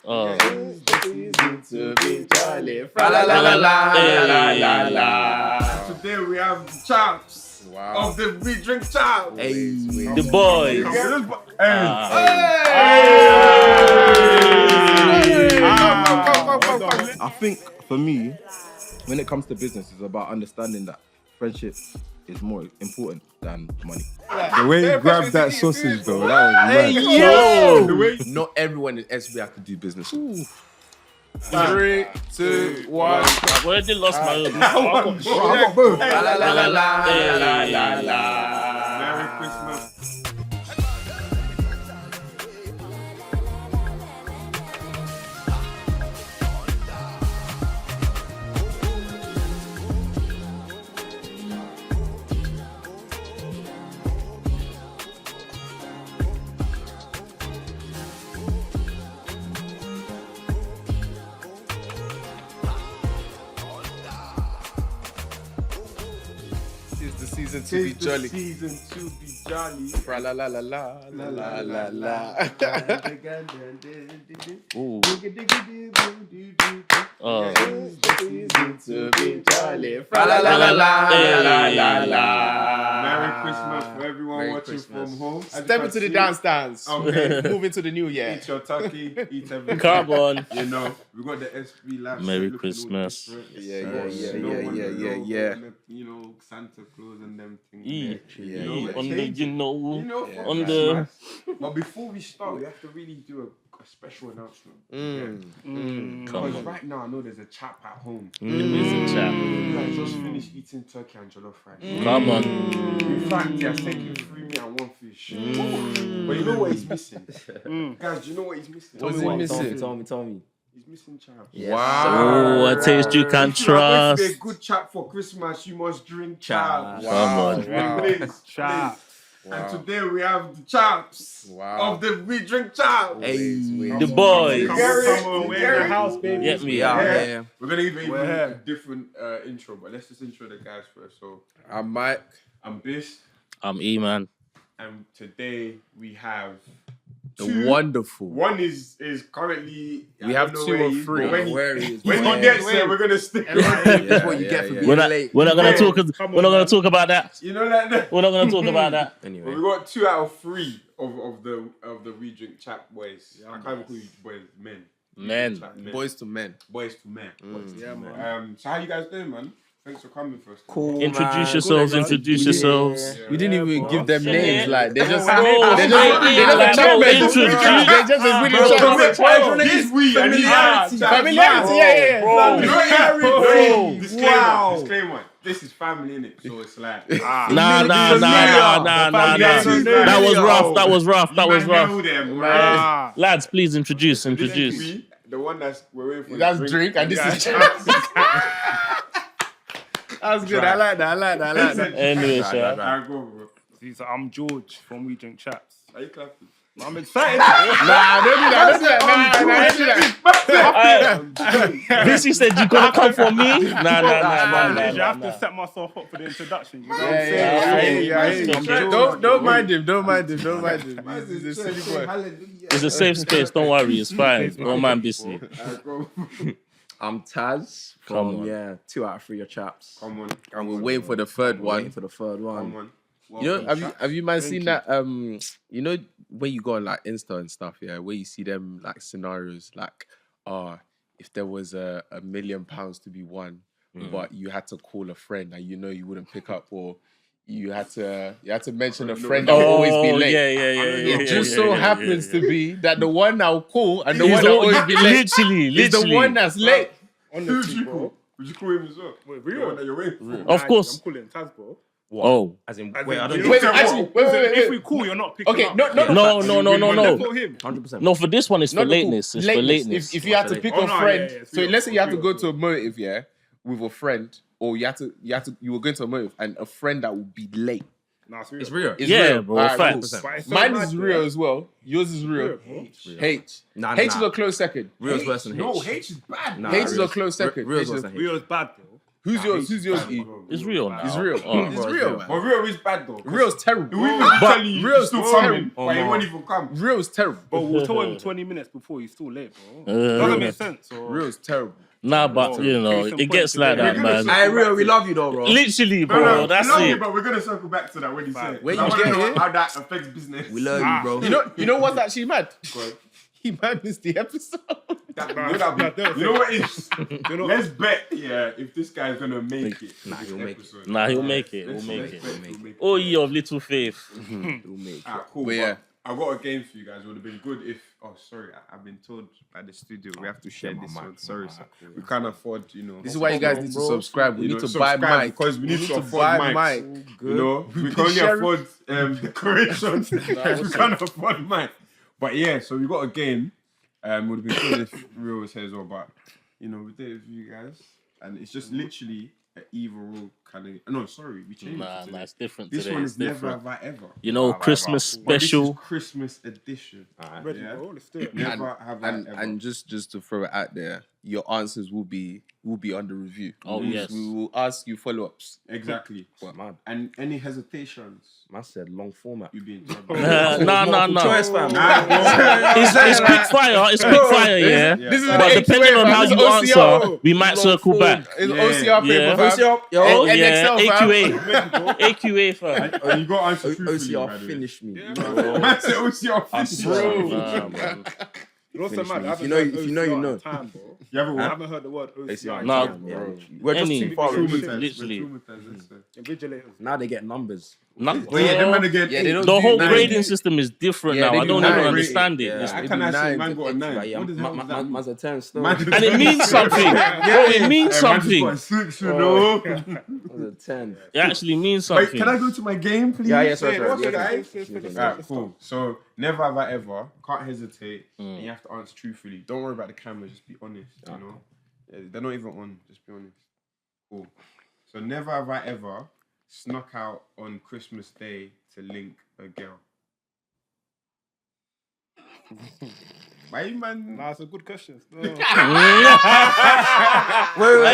Oh. To be jolly. Fra la la la la la la. Today we have the Chaps of the We Drink Chaps. Hey, The boys. I think for me, when it comes to business, it's about understanding that friendship is more important than money. The way you grabbed that sausage though, that was mad. yo! Not everyone in SBI can do business. 3, 2, 1. I've already lost my own. I got both. La la la la la la la. Merry Christmas. Season to be jolly. Season to be jolly. Fra la la la la la la la. Ooh. Oh. Season to be jolly. Fra la la la la la la. Merry Christmas for everyone Merry watching Christmas. from home. Step into the dance dance. Okay. Move into the new year. Eat your turkey, eat everything. Come on. You know, we got the SB Live. Merry looking all Christmas. different. Yeah. You know, Santa Claus and them things. Yeah. Yeah. On the, You know, for on Christmas. the. But before we start, we have to really do a special announcement. Come Because on. right now, I know there's a chap at home. There is a chat. Who has just finished eating turkey and jollof rice. Come on. In fact, he has taken 3 meat and 1 fish. But you know what he's missing? Guys, do you know what he's missing? What's he missing? Tell me. He's missing Chaps. Wow. Oh, a taste you can If you are going to be a trust. good chap for Christmas, you must drink Chaps. Come on. Please. And today we have the Chaps of the We Drink Chaps. The boys. Come on, We're in the house, baby. Get me. Yeah. We're going to give you a different intro, but let's just intro the guys first. So, I'm Mike. I'm Bish, I'm E-Man. and today we have The two. wonderful. One is currently. We have 2 or 3. When he gets there, we're gonna stick. That's what you get for being We're not, late. we're not gonna talk. We're not gonna talk about that. You know that. We're not gonna talk about that. Anyway. We got 2 out of 3 of the We Drink Chap boys. I can't even call you boys, men. Men. Chap men. Boys to men. Boys to men. Yeah, man. So how you guys doing, man? Thanks for coming first. Cool. Introduce yourselves. Introduce yourselves. We didn't even give them names. Like they just, Bro, they just introduce. This we and Familiarity, yeah. Bro. Disclaimer. This is family, innit? So it's like Nah. That was rough. Them, Lads, please introduce. This is we, the one we're waiting for. That's drink and this is Chaps. That's good. I like that. Anyway, sir. Alright, go, bro. I'm George from We Drink Chaps. Are you clapping? I'm excited. Don't do that. This he said you gonna come for me? Nah. I have to set myself up for the introduction. You know what I'm saying? Don't mind him. This is a silly boy. It's a safe space. Don't worry. It's fine. Don't mind busy. I'm Taz Come from on. 2 out of 3 your Chaps. Come on. And we're waiting for the third Waiting one. for the third one. Come on. You know, Welcome, have you man seen that? You know when you go on like Insta and stuff, yeah, where you see them like scenarios, like, if there was a £1 million to be won, but you had to call a friend and you know you wouldn't pick up, or you had to mention a friend that will always be late. Yeah. It just so happens to be that the one I'll call and the one that will always be late Literally. is the one that's late. Who would you call? Would you call him as well? Wait, The one that you're waiting for? Of course. I'm calling Taz, bro. Oh. As in, As wait, in, I don't you know. know- Wait, actually, wait. If we call, you're not picking Okay, up. no. No. Call him. 100%. No, for this one, it's for Not the call. lateness. It's for lateness. If you had to pick Oh, a no, friend, yeah. so let's say you had to go to a motive, yeah, with a friend, or you were going to a motive, and a friend that would be late. Nah, It's real. It's Yeah, real. bro, Alright, facts. cool. But it's so Mine mad, is yeah. real as well. Yours is real. H. Nah. H is a close second. Real's worse than H. No, H is bad. Nah, H is a Real's- close second. Real's H is- worse than H. Real's bad, though. Who's yours? Who's yours? E? It's real now. It's real. Oh. It's real, man. But real is bad though. Real's terrible. We even But tell you real's still terrible. coming, but he won't even come. Real's terrible. But we'll tell him 20 minutes before he's still late, bro. Uh, Doesn't make sense. So. Real's terrible. Nah, but you know, Case in it gets point like today. that, man. Hey, Real, we love you though, bro. Literally, bro. No, That's we love you, it. but we're gonna circle back to that when you say it. When I you wanna get know here- how that affects business. We love you, bro. You know what's actually mad? He missed the episode. You know what it is? Let's bet, if this guy's gonna make it. Nah, he'll make it. Nah, he'll make it. He'll make it. Oh, ye of little faith. He'll make it. Alright, cool. But yeah. I got a game for you guys. It would have been good if. Oh, sorry. I've been told by the studio we have to share this one. Sorry, sir. We can't afford, This is why you guys need to subscribe. We You need know, to buy subscribe mic. because we need to afford buy mics. mic. You know, we can only sharing- afford decorations. We can't afford mic. But yeah, so we got a game. Would have been good if Real was here as well, but we did it for you guys, and it's just literally an either or kind of. No, sorry, we changed Nah, it today. it's different This today. one It's is never different. have I ever. You know, Christmas But this is special. Christmas edition. Ready, Yeah. bro. Let's do it. Never have I ever. And just to throw it out there, your answers will be under review. Oh, yes. We will ask you follow-ups. Exactly. Mad. And any hesitations, Man said long format. you be in trouble. No. Choice, fam. It's quick fire. It's quick fire, yeah. This is But the depending AQA, on how man. you This is OCR. answer, we might circle back. It's Yeah. OCR paper, Yeah. fam. OCR, yo. Oh And yeah, XL, fam. AQA, AQA, fam. And you got to answer truthfully. by OCR the way. finished me. Man said OCR finished. Nah, man. You know what's so mad? I If you haven't know, heard if you know, you OCR know. in time, bro. You haven't I what? haven't heard the word OCR. in Nah, time, Yeah, bro. literally. We're just Any- too far Traumatized. removed. We're Literally. traumatized, let's say. Invigilators. Now they get numbers. But yeah, them man again. Yeah, they don't The do whole nine. grading system is different Yeah, now. they I do don't nine even rating. understand it. Yeah. It's- How They can do I say nine man to got a 8, 9? Like, yeah, What the hell does that mean? man's a 10 still. Man- And it means something. Bro, it means something. Man just got a 6, you know. Man's a 10. It actually means Wait, something. can I go to my game, please? Yeah, yeah, sorry, Say it. sorry. What's Yeah, it, yeah. guys? Yeah. Alright, cool. So, never have I ever. Can't hesitate. And you have to answer truthfully. Don't worry about the camera. Just be honest. You know, they're not even on. Just be honest. Cool. So, never have I ever snuck out on Christmas Day to link a girl. Why you man? Nah, it's a good question. No. That's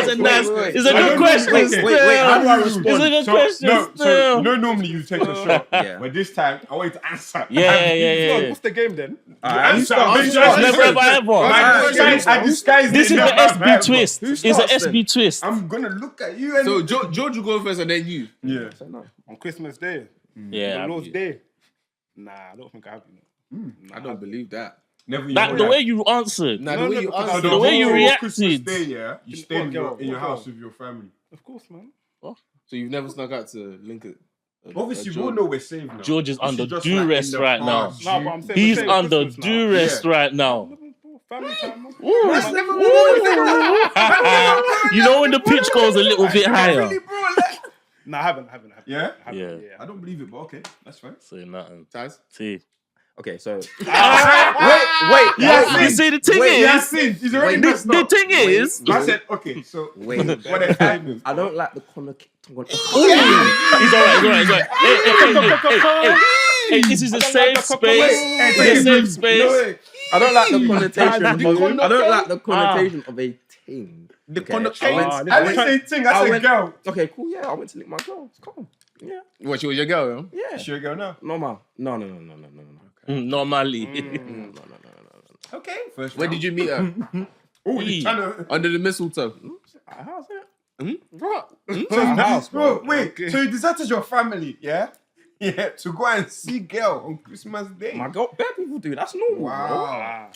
a nice. It's a I good don't question. know. Still. Wait, how do I It's respond? a good So, question. no, so Still. you know normally you take a shot, Yeah. but this time I want you to answer. Yeah. What's the game then? Answer. Never have I ever. I disguised This is it. the Never have I SB ever. twist. It's a SB twist. I'm gonna look at you and So George will go first and then you. yeah. On Christmas Day. Yeah. On Lord's Day. Nah, I don't think I have. I don't believe that. Never. That the way you answered. Nah, No, the way no, you because answered. the way you whole reacted. Christmas Day, yeah, you stayed What in girl? your What house girl? with your family. Of course, man. So you've never snuck out to link it. Obviously, we all know we're safe now. George is This under just duress in the right now. past. Nah, but I'm saying He's we're saying under Christmas now. duress right now. Family time, man. You know when the pitch goes a little bit higher. Nah, I haven't. Yeah? Yeah. I don't believe it, but okay, that's fine. Say nothing. Taz? See. Okay, so You see, the thing is, He's already the messed up. thing is, I said, okay, so wait. what happened? I don't like the he's alright. Hey, this is a safe space. It's a safe space. I don't like the connotation. I don't like the connotation of a thing. The Okay, connotation. I didn't say thing, I said girl. Okay, cool. Yeah, I went to lick my girl. It's calm. Yeah, What, she was your girl, yeah. Sure, girl now. Normal. No. Normally. Okay, first Where did you meet her? Oh, you trying to... Under the mistletoe. How's it? Bro, wait, so you deserted your family, yeah? Yeah, to go and see girl on Christmas Day. My girl, bad people do. That's normal. Wow. Ah.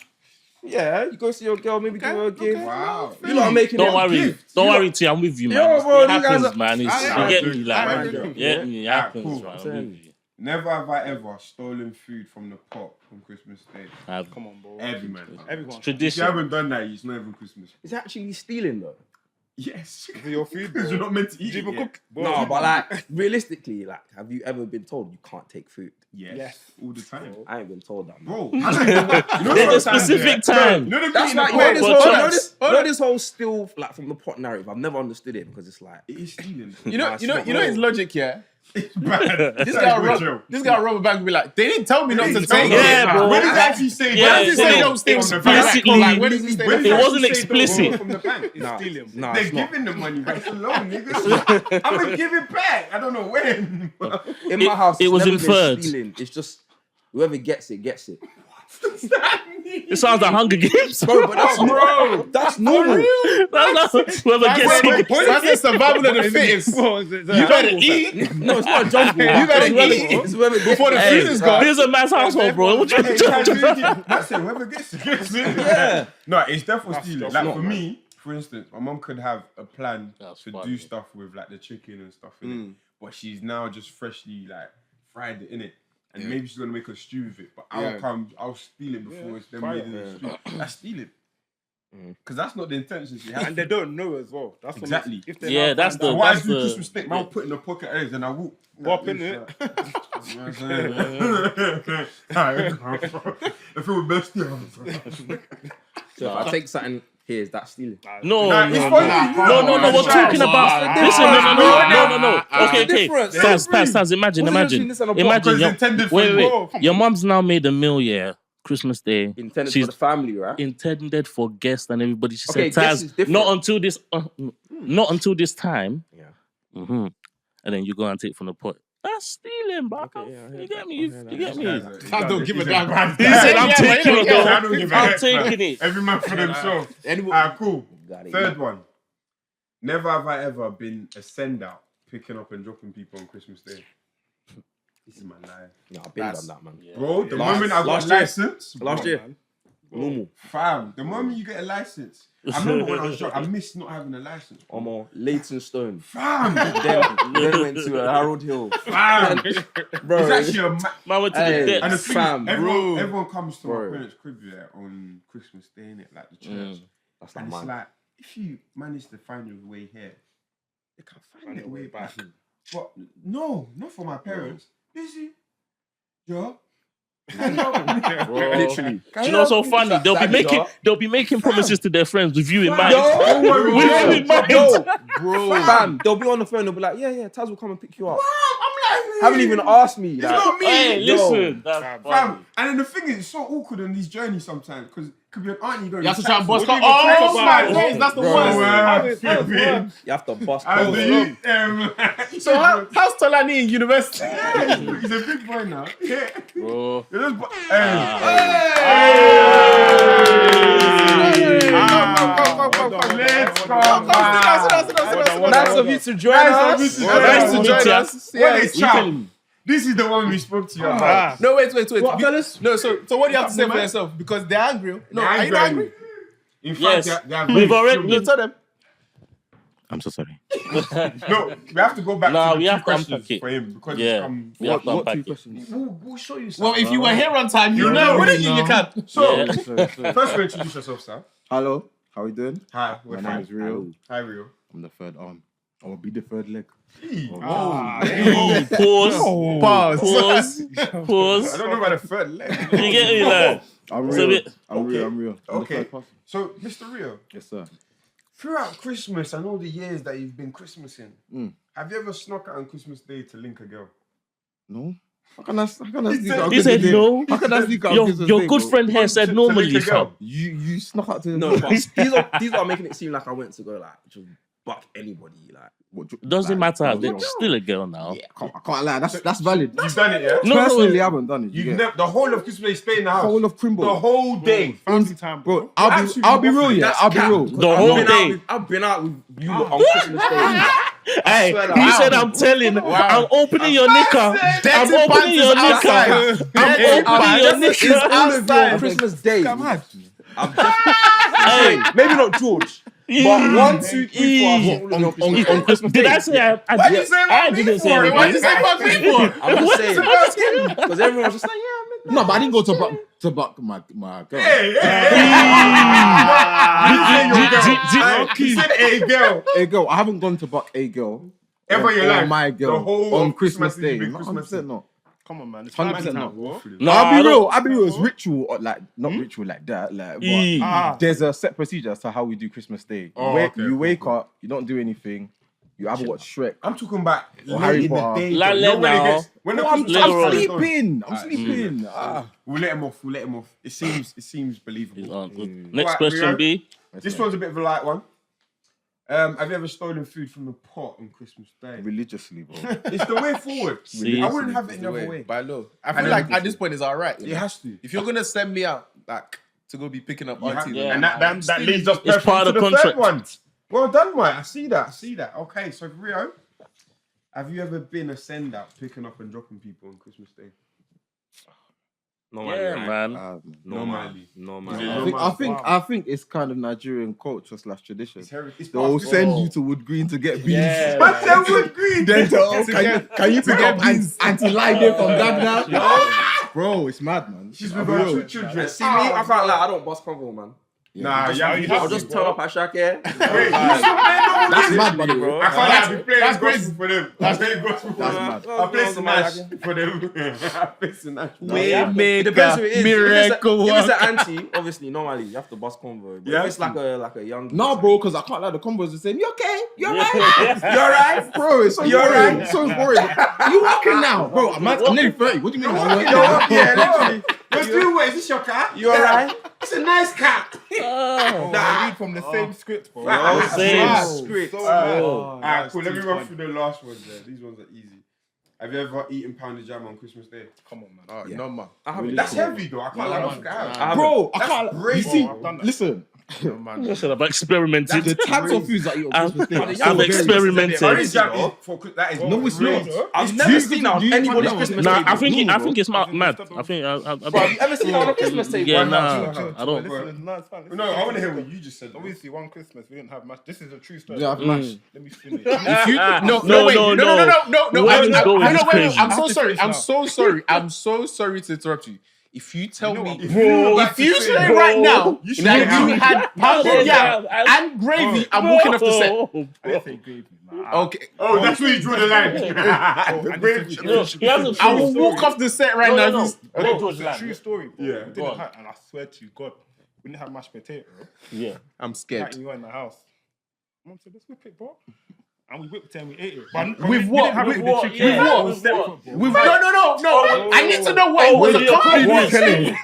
Bro. Yeah, you go see your girl, maybe give her a gift. Wow. You lot are making Don't it a worry. gift. Don't worry, T. I'm with you, man. Yo, bro, It you guys happens, are- man. You get me, like, get me. It happens, cool. man. I'm with you. Never have I ever stolen food from the pot on Christmas Day. Come on, bro. Every man. Everyone. If you Tradition. haven't done that, it's not even Christmas. It's actually stealing though. Yes. Is it your food, Because you're bro? not meant to eat Do you it even yet. cook? Bro, No, but like realistically, like, have you ever been told you can't take food? Yes. All the time. I ain't been told that, man. Bro, you know There's a sometimes, specific yeah, time. You know the That's thing in like the you know pot? this But whole, Chaps. you know this whole still like from the pot narrative. I've never understood it because it's like It is stealing. You know his logic, yeah? Bad. This guy Robert Bank will be like, they didn't tell me not to take Yeah, it. bro. When did they actually say? Yeah, When did they say yeah. don't steal from the bank? Explicitly. Like, when does he say When did It they wasn't actually say don't explicit. steal from the bank? Nah, Stealing. nah, They're it's not. giving the money back alone, nigga. I'm gonna give it back. I don't know when. In my house, it it's was never been inferred. stealing. It's just whoever gets it, gets it. It sounds like Hunger Games. Bro, but that's normal. Whoever gets it. That's the survival of the fittest. You better eat. No, it's not a jungle. You better eat It's whoever before the Hey, food is gone. this is a man's household, bro. What you Hey, that's it. Whoever gets it, gets it. Yeah. No, it's definitely stealing. Like not, for man. me, for instance, my mum could have a plan That's to funny. do stuff with like the chicken and stuff in it, but she's now just freshly like fried it in it. And maybe she's gonna make a stew with it, but I'll steal it before it's then made in the stew. That's stealing. Because that's not the intention she has. And they don't know as well. That's Exactly. If they Yeah, now that's find the- So out- what I that's do the- Christmas steak, man, I'll put in the pocket eggs and I walk. Pop in it. You know what I'm saying? If it was best, So if I take something here, is that stealing? No, Nah, no, it's no, funny. no. We're talking about. Listen, no. Okay. difference. Taz. Imagine. What's the difference between this and a box? Because Imagine. it's intended for Wait. you. Your mom's now made a meal, yeah. Christmas Day. Intended She's for the family, right? intended for guests and everybody. She Okay, said, guests is Taz, different. not until this time. Yeah. And then you go and take from the pot. That's stealing, bro. You get me? You get me? I don't give a damn. He said, I'm taking it, though. I don't give a I'm heck, taking man. it. Every man for themselves. Cool. Got it. Third one. Never have I ever been a send out, picking up and dropping people on Christmas Day. This is my life. No, I've been done that, man. Bro, the moment I got last a year. license, Last year. Normal. fam, the moment you get a license, I remember when I was young, I missed not having a license. I'm on Leytonstone. Fam, Then went to Harold Hill. fam. Bro, It's actually a Man went to the Hey. depths. and the thing Fam, is, everyone comes to Bro. my parents' crib on Christmas Day, innit? Like the church. that's And like it's mine. like, if you manage to find your way here, they can find their way back. But no, not for my parents. Busy. Yeah. Literally. Do you know what's so funny? They'll be making promises to their friends with you in mind. Don't worry, With you in mind. Bro, fam, they'll be on the phone. They'll be like, yeah, Taz will come and pick you up. I'm like, Haven't even asked me. It's Like, not me. Hey, listen. That's Fam, funny. and then the thing is, it's so awkward on these journeys sometimes because it could be an auntie going. You have to try and bust What up. do you even talk Oh about? my days, that's the Bro, worst. you have to bust. As codes. the So how's Tolani in university? he's a big boy now. Bro. Let's go. Nice of you to join Nice of us. you to Nice to Meet join ya. us. Yes. Chap, this is the one we spoke to you about. No, wait. What, fellas? No, so what do you have to say for yourself? Because they're angry. No, are you not angry? In fact, Yes. they are We've very already. You tell them. I'm so sorry. No, we have to go back Nah, to we the two have to questions unpack it. for him because Yeah. it's come. We have to What unpack two it. questions? We'll show you Well, something. if you were here on time, you You know, know wouldn't me you? You now. can. So, Yeah. first of all, introduce yourself, sir. Hello, how are you doing? Hi, My name is Rio. Hi, Rio. I'm the third arm. I will be the third leg. Pause. Pause. Pause. I don't know about the third leg. You get me, like. I'm It's a real. bit- I'm real. I'm the Okay. third person. So, Mr. Rio, Yes, sir. throughout Christmas and all the years that you've been Christmasing, Mm. have you ever snuck out on Christmas Day to link a girl? No. How can I sneak out He on said Christmas Day? no. How can I sneak out on Your Christmas your Day, good bro? friend here said To normally, link a girl. fam. You snuck out to No, but these are making it seem like I went to go like just buck anybody. Like, Doesn't matter. like, They're still a girl now. I can't lie. That's valid. You've done it, yeah? No, Personally, I haven't done it. You You've get never, the whole of Christmas Day, stay in the house. whole of the Crimbo. whole day. Family time, Bro, I'll be real, yeah. That's I'll be cap. real. The whole day. I've been out with you lot on Christmas Day. Hey, swear he that- said, I'm telling. I'm opening your knicker. I'm Dirty opening pants your is outside. knicker. Dirty I'm opening your pants is knicker. outside. On Christmas Day. Come on. Hey, Maybe not George. But 1, 2, 3, 4. I've seen all of them on Christmas Day. on Christmas Did I say I Why did you say I fuck me didn't say for? anything. Why'd you say fuck me for? I'm just saying. Because everyone was just like, yeah, man. No, but I didn't go to buck my girl. He said, hey, girl. A girl. I haven't gone to buck a girl. Ever in your or life? my The girl whole on of Christmas Christmas Day. you've been No, Christmasing. 100% not. Come on, man. It's 100% family time, not. bro. No, I'll I be don't- real. I'll be real. It's ritual, or like not ritual like that. Like, but there's a set procedure as to how we do Christmas Day. Oh, You okay, wake up, you don't do anything. You haven't watched Shrek. I'm talking about Or Harry late in the Potter. day. Like, bro. You know let when it now. gets when the I'm Christmas time literally. is done. sleeping. I'm Alright, sleeping. We'll let him off. We'll let him off. It seems believable. Next Right, question, Rio. B. This one's a bit of a light one. Have you ever stolen food from the pot on Christmas Day? Religiously, bro. It's the way forward. See? I wouldn't have it any other way. By law. I feel like at this point it's alright. It has to. If you're gonna send me out like to go be picking up aunties, Yeah. And that leads us It's perfectly part of to the the third contract. one. Well done, mate. I see that. Okay, so Rio, have you ever been a send out picking up and dropping people on Christmas Day? Yeah, man. Normally. I think it's kind of Nigerian culture / tradition. It's heritage. They'll send you to Wood Green to get beans. Yeah. But they would agree. Then can you pick up Auntie Lide from Gagna? Bro, it's mad, man. She's I'll with be her real. two children. See me, I can't lie, I don't bust convo, man. Nah, I'll just turn up at Shaq, Wait, That's mad, buddy. bro. I can't lie, I be playing that's gospel for them. I play gospel for them. mad. I play Smash for them. I play Smash. It depends who it is. Miracle If it's an auntie, obviously, normally you have to bust convo. But Yeah. if it's like a young. No, bro, because I can't lie. The combos the same. You okay? You alright? You're right. Bro, it's so You're boring. right. It's so boring. You walking now, bro? I'm nearly 30. What do you mean? I'm walking? Yeah, literally. Let's do what? Is this your cat? You alright? It's a nice cat. I read from the same script, bro. Same. Script. Alright, cool. Let me run through the last ones there. These ones are easy. Have you ever eaten pounded jam on Christmas Day? Come on, man. No man. I haven't. That's heavy though. I can't lie. I forget how. I haven't. Bro, I can't. crazy. You see, I've done that. listen. No man. Listen, I've experimented. The types of foods that you eat on Christmas Day. I've Pounded experimented. jam is that is No, it's not. I've never seen that on anybody's Christmas Nah, table. I think it's mad. I think Bro, have you ever seen that on a Christmas table? Yeah, Why not? nah, I don't. Listen, no, it's fine. No, I want to hear what you just said. Obviously, one Christmas we didn't have much. This is a true story. Yeah, I've mashed. Let me finish. If you No, no, Where he's going is crazy. I'm so sorry. I'm so sorry to interrupt you. If you tell me, If you say say right now you that should you had pounded yam and gravy, I'm walking off the set. I didn't say gravy, man. Okay. Oh, that's where you draw the line. The gravy. He hasn't I will walk off the set right now. No. It's a true story, bro. Yeah, We go didn't on. have, and I swear to you, God, we didn't have mashed potato. Yeah. I'm scared. Like you were in the house. Mom said, let's whip it, bro. And we whipped it and we ate it. But With we what? didn't have it With with what? the chicken. Yeah, It was with separate, what? bro. With no. I need to know what it was with a your company. what? Kelly.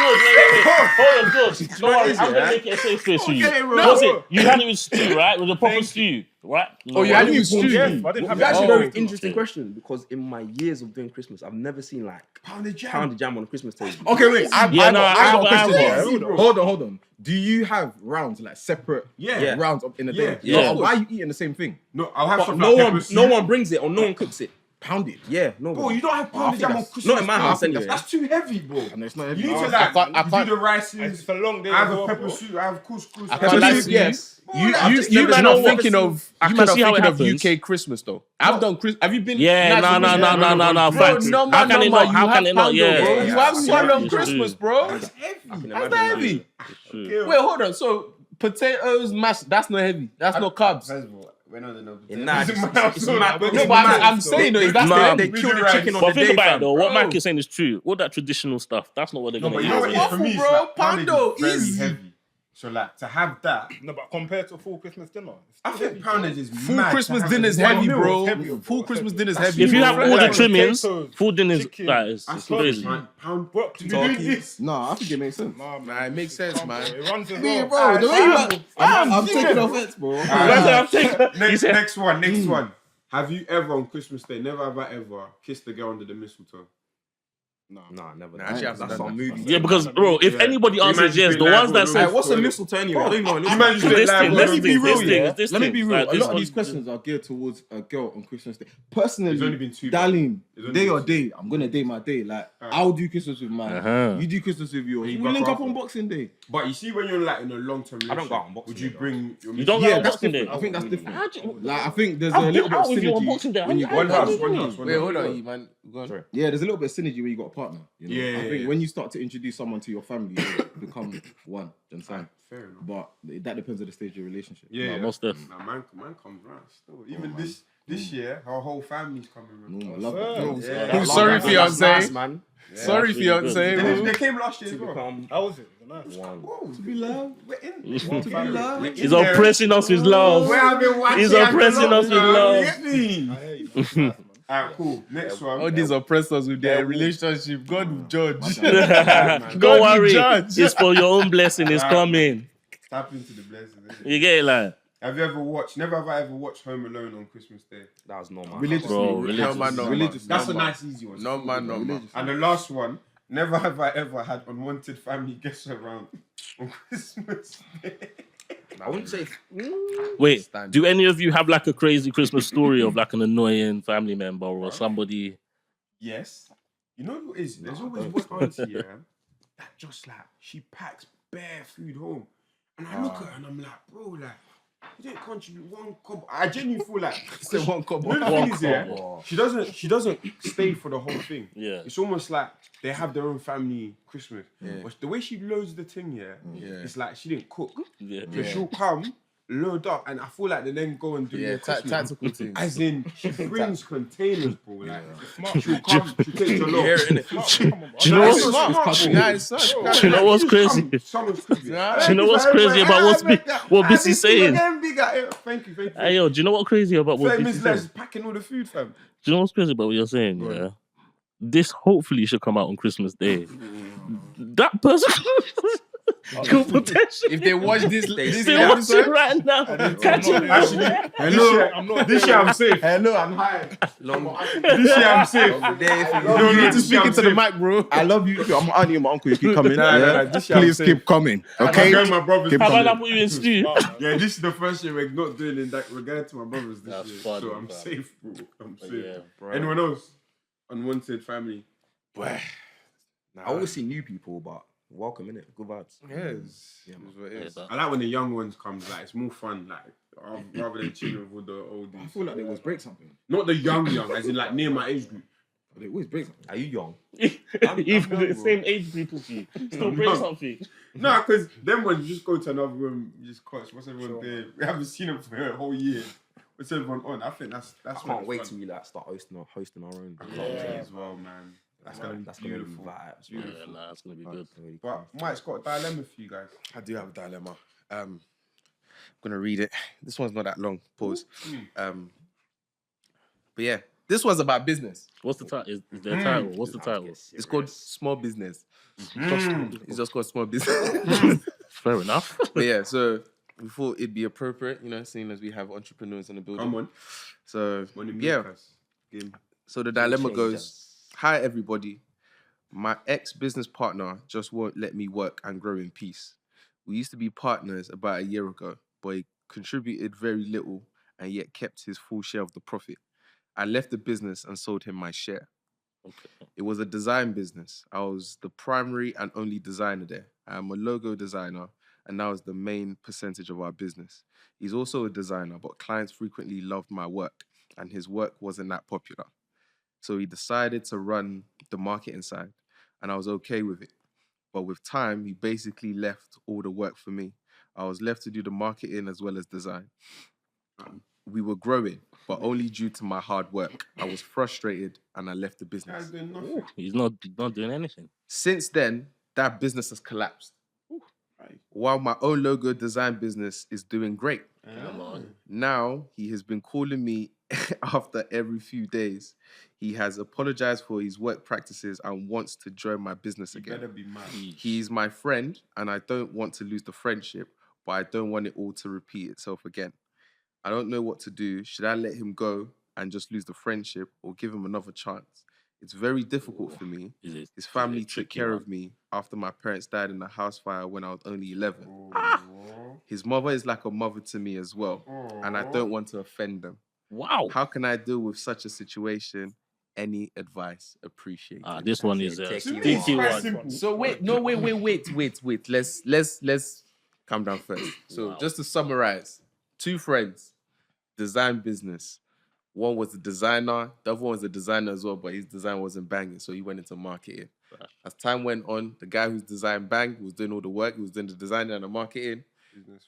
Hold on, George. No worries, I'm gonna make it a safe space for you. What's it? You had it with stew, right? With a proper stew, right? Oh, you had it with stew. Yes, I didn't have It's actually a it. very interesting question because in my years of doing Christmas, I've never seen like Pounded jam. pounded jam on a Christmas table. Okay, wait. I Yeah, no, got I a question. have here. bro. Hold on. Do you have rounds like separate Yeah. rounds in a day? Yeah. So why are you eating the same thing? No, I'll have But some no like one, pepper soup. no one brings it or no one cooks it. Pounded. Yeah, no. Bro, one. you don't have pounded jam on Christmas. Not in my Day. house anyway. That's too heavy, bro. And it's not You heavy. need to I like, can't- you do the rices. It's a long day. I have as a well, pepper bro. soup. I have couscous. Pepper But like- soup, yes. You never might know not what- thinking of. I You can might not see how it thinking of happens. UK Christmas though. I've done Christmas. Have you been? Yeah, nice no, with me? no, Bro, facts. no, How can it not? How can it not? Yeah. bro. You have Yeah. swallowed on It's Christmas, true. bro. It's heavy. How's that heavy? True. Wait, hold on. So potatoes, mashed. That's not heavy. That's not carbs. We're not in a Nah, it's mad. No, but I'm saying though, if that's Nah. the They kill the chicken on But the think day, about it fam. though. What Bro. Mike is saying is true. All that traditional stuff, that's not what they're No, gonna but eat. you know what it is for me? Waffle, It's bro. like pounded Pondo, is very easy. heavy. So like to have that, No, but compared to a full Christmas dinner, it's I still think heavy, pounded is Full mad to Christmas have dinner's in one heavy, meal. bro. heavy, bro. Full Christmas dinner's That's heavy. If you bro. have all the Like trimmings, potatoes, full dinners, chicken. that is That's it's crazy. Pound. Bro, To be doing turkey. this. No, I think it makes sense. Nah, it makes sense, man. It runs as Yeah, well. bro, the way you I'm taking offense, bro. Next one. Have you ever on Christmas Day, never have I ever kissed a girl under the mistletoe? Nah, never. Nah, actually, I've That's done some that. movie. Yeah, because bro, if Yeah. anybody You answers imagine yes, being the live ones with that the say rules. What's a mistletoe anyway? I don't even know. You man, this thing, Let me be real, yeah. this Let me thing. be real. Like, A this lot of one- these questions are geared towards a girl on Christmas Day. It's only Personally, been 2 Darlene, It's only day been or 2. day, I'm gonna day my day. Like I'll do Christmas with mine. Uh-huh. You do Christmas with yours. you We back link up off. on Boxing Day. But you see, when you're like in a long-term relationship, I don't go out on Boxing would you Day, bring your You don't Yeah, go on that's Boxing different. Day. I think that's different. How'd you- Like I think there's a I've little been bit out of with you on synergy Boxing Day. when you one got house, one house, one Wait, house. hold on, you man. Go on. Sorry. Yeah, there's a little bit of synergy when you got a partner. You know? Yeah, I think yeah. when you start to introduce someone to your family, you become one. Do you understand? Fair enough. But that depends on the stage of your relationship. Yeah, Nah, most def. Nah, man comes round still. Even This year, our whole family's coming. I love that. Yeah. Sorry, That's fiance. nice, man. Sorry, fiance. They came last year as well. How was it? Nice. Whoa, to be loved. We're in. One family. He's oppressing us with love. We're having one. He's oppressing us with love. Get me. Alright, cool. Next one. All these oppressors with their relationship, God will judge. Don't God will worry. judge. It's for your own blessing. It's coming. Tap into the blessing. You get it, like. Have you ever watched? Never have I ever watched Home Alone on Christmas Day. That was normal. Religiously. Bro, religious. Hell, man, no, Religious. That's a man. nice, easy one. No, man. And the last one. Never have I ever had unwanted family guests around on Christmas Day. I wouldn't say. Wait, do any of you have like a crazy Christmas story of like an annoying family member or somebody? Yes. You know what it is? There's always one auntie, yeah, that just like, she packs bare food home. And I look at her and I'm like, bro, like, you didn't contribute one cob. I genuinely feel like Say one cob. you know the thing is, yeah, she doesn't stay for the whole thing. Yeah. It's almost like they have their own family Christmas. But the way she loads the thing, it's like she didn't cook. Yeah. So she'll come, load up, and I feel like they then go and do their Christmas. Tactical things. As in, she brings containers, bro. Like, she'll come, she'll take your lot. Do you know what's Do you know what's crazy? Do you know what's crazy about what Bissy's saying? Thank you. Hey yo, do you know what's crazy about what 30 Bissy's minutes left, saying? she's packing all the food, fam. Do you know what's crazy about what you're saying? Yeah. This hopefully should come out on Christmas Day. That person could potentially. If they watch this They watch it right now. Catch it. Hello, this year I'm safe. Hello, I'm high. This year I'm safe. You need to speak into the mic, bro. I love you. I'm auntie and my uncle. You keep coming. Nah, this year I'm Please safe. keep coming. Okay. I'm going to my brother's. Keep How about I coming. put you in stew? Yeah, this is the first year we're not doing it. That we're going to my brother's this That's year, funny, so I'm bro. safe, bro. I'm safe. Yeah, bro. Anyone else? Unwanted family. I always see new people, but welcome, innit? Good vibes. Yes. Yeah, man. That's what it is. Yeah, I like when the young ones comes. Like it's more fun. Like rather than chilling with all the oldies. I feel like they always break something. Not the young, as in like near my age group. But they always break something. Are you young? Even the young, same age group as you. Still I'm bring young. something. No, because then when you just go to another room, you just catch what's everyone doing. We haven't seen them for a whole year. What's everyone on? I think that's. I can't wait till we like start hosting our own. as well, man. That's gonna be beautiful. Vibes. Yeah, nah, it's gonna be good. But Mike's got a dilemma for you guys. I do have a dilemma. I'm gonna read it. This one's not that long. Pause. But yeah, this one's about business. What's the title? Is there a title? What's the title? It's called Small Business. It's just called Small Business. Fair enough. But yeah, so we thought it'd be appropriate, seeing as we have entrepreneurs in the building. Come on. So Money yeah. makers. So the dilemma goes, hi everybody. My ex-business partner just won't let me work and grow in peace. We used to be partners about a year ago, but he contributed very little and yet kept his full share of the profit. I left the business and sold him my share. Okay. It was a design business. I was the primary and only designer there. I am a logo designer, and that was the main percentage of our business. He's also a designer, but clients frequently loved my work, and his work wasn't that popular. So he decided to run the marketing side, and I was okay with it. But with time, he basically left all the work for me. I was left to do the marketing as well as design. We were growing, but only due to my hard work. I was frustrated and I left the business. Guys doing nothing. He's not doing anything. Since then, that business has collapsed. While my own logo design business is doing great. Come on. Now, he has been calling me after every few days. He has apologized for his work practices and wants to join my business You again. better be mad. He's my friend and I don't want to lose the friendship, but I don't want it all to repeat itself again. I don't know what to do. Should I let him go and just lose the friendship or give him another chance? It's very difficult for me. His family took care of me after my parents died in a house fire when I was only 11. His mother is like a mother to me as well, and I don't want to offend them. Wow. How can I deal with such a situation? Any advice appreciated. This one is a Sticky sticky one. one. So wait. Let's calm down first. So just to summarize, 2 friends, design business. One was a designer, the other one was a designer as well, but his design wasn't banging, so he went into marketing. As time went on, the guy whose design banged, who was doing all the work, he was doing the design and the marketing.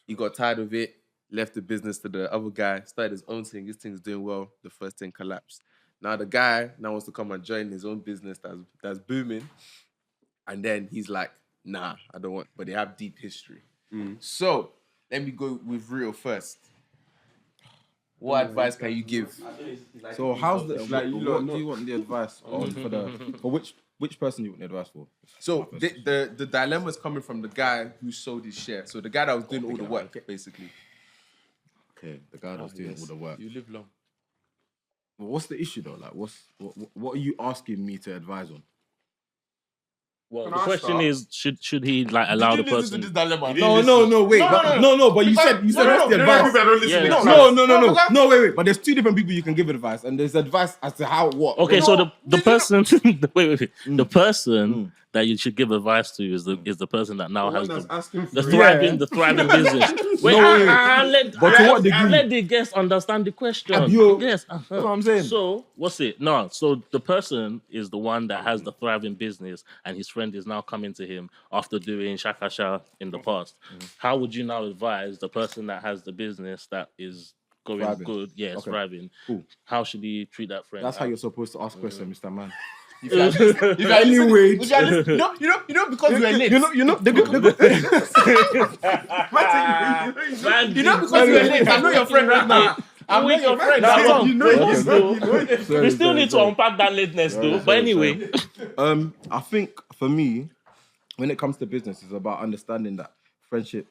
He got tired of it, left the business to the other guy, started his own thing. His thing's doing well. The first thing collapsed. Now the guy now wants to come and join his own business that's booming. And then he's like, nah, I don't want. But they have deep history. So let me go with real first. What advice can you give? So how's the? like you lot What do you want the advice on for which person you want the advice for? So the dilemma is coming from the guy who sold his share. So the guy that was doing all the work, basically. Okay, the guy that's doing all the work. You live long. Well, what's the issue though? Like, what are you asking me to advise on? Well, Can the I question start? is, should he like allow the person? dilemma? No, wait. But you said that's the advice. Yeah. No, wait. But there's two different people you can give advice, and there's advice as to how what. Okay, so the person, wait. The person that you should give advice to is the person that now has the thriving business. Wait, But to what degree? let the guest understand the question. Yes, That's what I'm saying. So what's it? No, so the person is the one that has the thriving business, and his friend is now coming to him after doing shakasha in the past. How would you now advise the person that has the business that is going Thriving. good? Yes, Okay. thriving. Cool. How should he treat that friend? That's how you're supposed to ask questions, Mr. Man. Anyway, you know, because we're late. You know, because we're late. I know your friend right now. I'm not your friend. We still need to unpack that lateness, though. But anyway, I think for me, when it comes to business, it's about understanding that friendship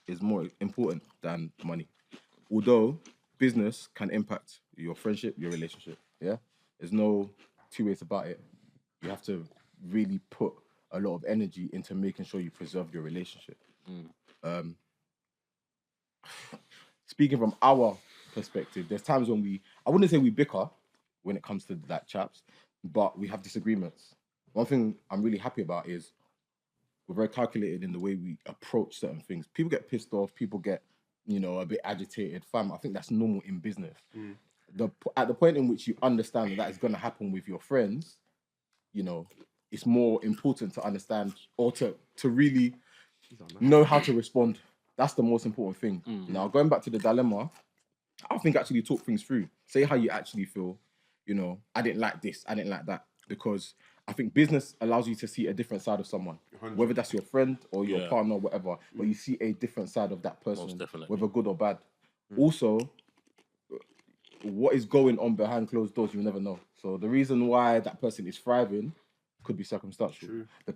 is more important than money. Although business can impact your friendship, your relationship. Yeah, there's no two ways about it. You have to really put a lot of energy into making sure you preserve your relationship. Speaking from our perspective, there's times when I wouldn't say we bicker when it comes to that, chaps, but we have disagreements. One thing I'm really happy about is we're very calculated in the way we approach certain things. People get pissed off, people get, a bit agitated. Fam, I think that's normal in business. At the point in which you understand that is going to happen with your friends, it's more important to understand or to really know how to respond. That's the most important thing. Now, going back to the dilemma, I think actually talk things through. Say how you actually feel. I didn't like this, I didn't like that. Because I think business allows you to see a different side of someone. 100%. Whether that's your friend or your partner or whatever, but you see a different side of that person, whether good or bad. Also, what is going on behind closed doors, you'll never know. So the reason why that person is thriving could be circumstantial. True. The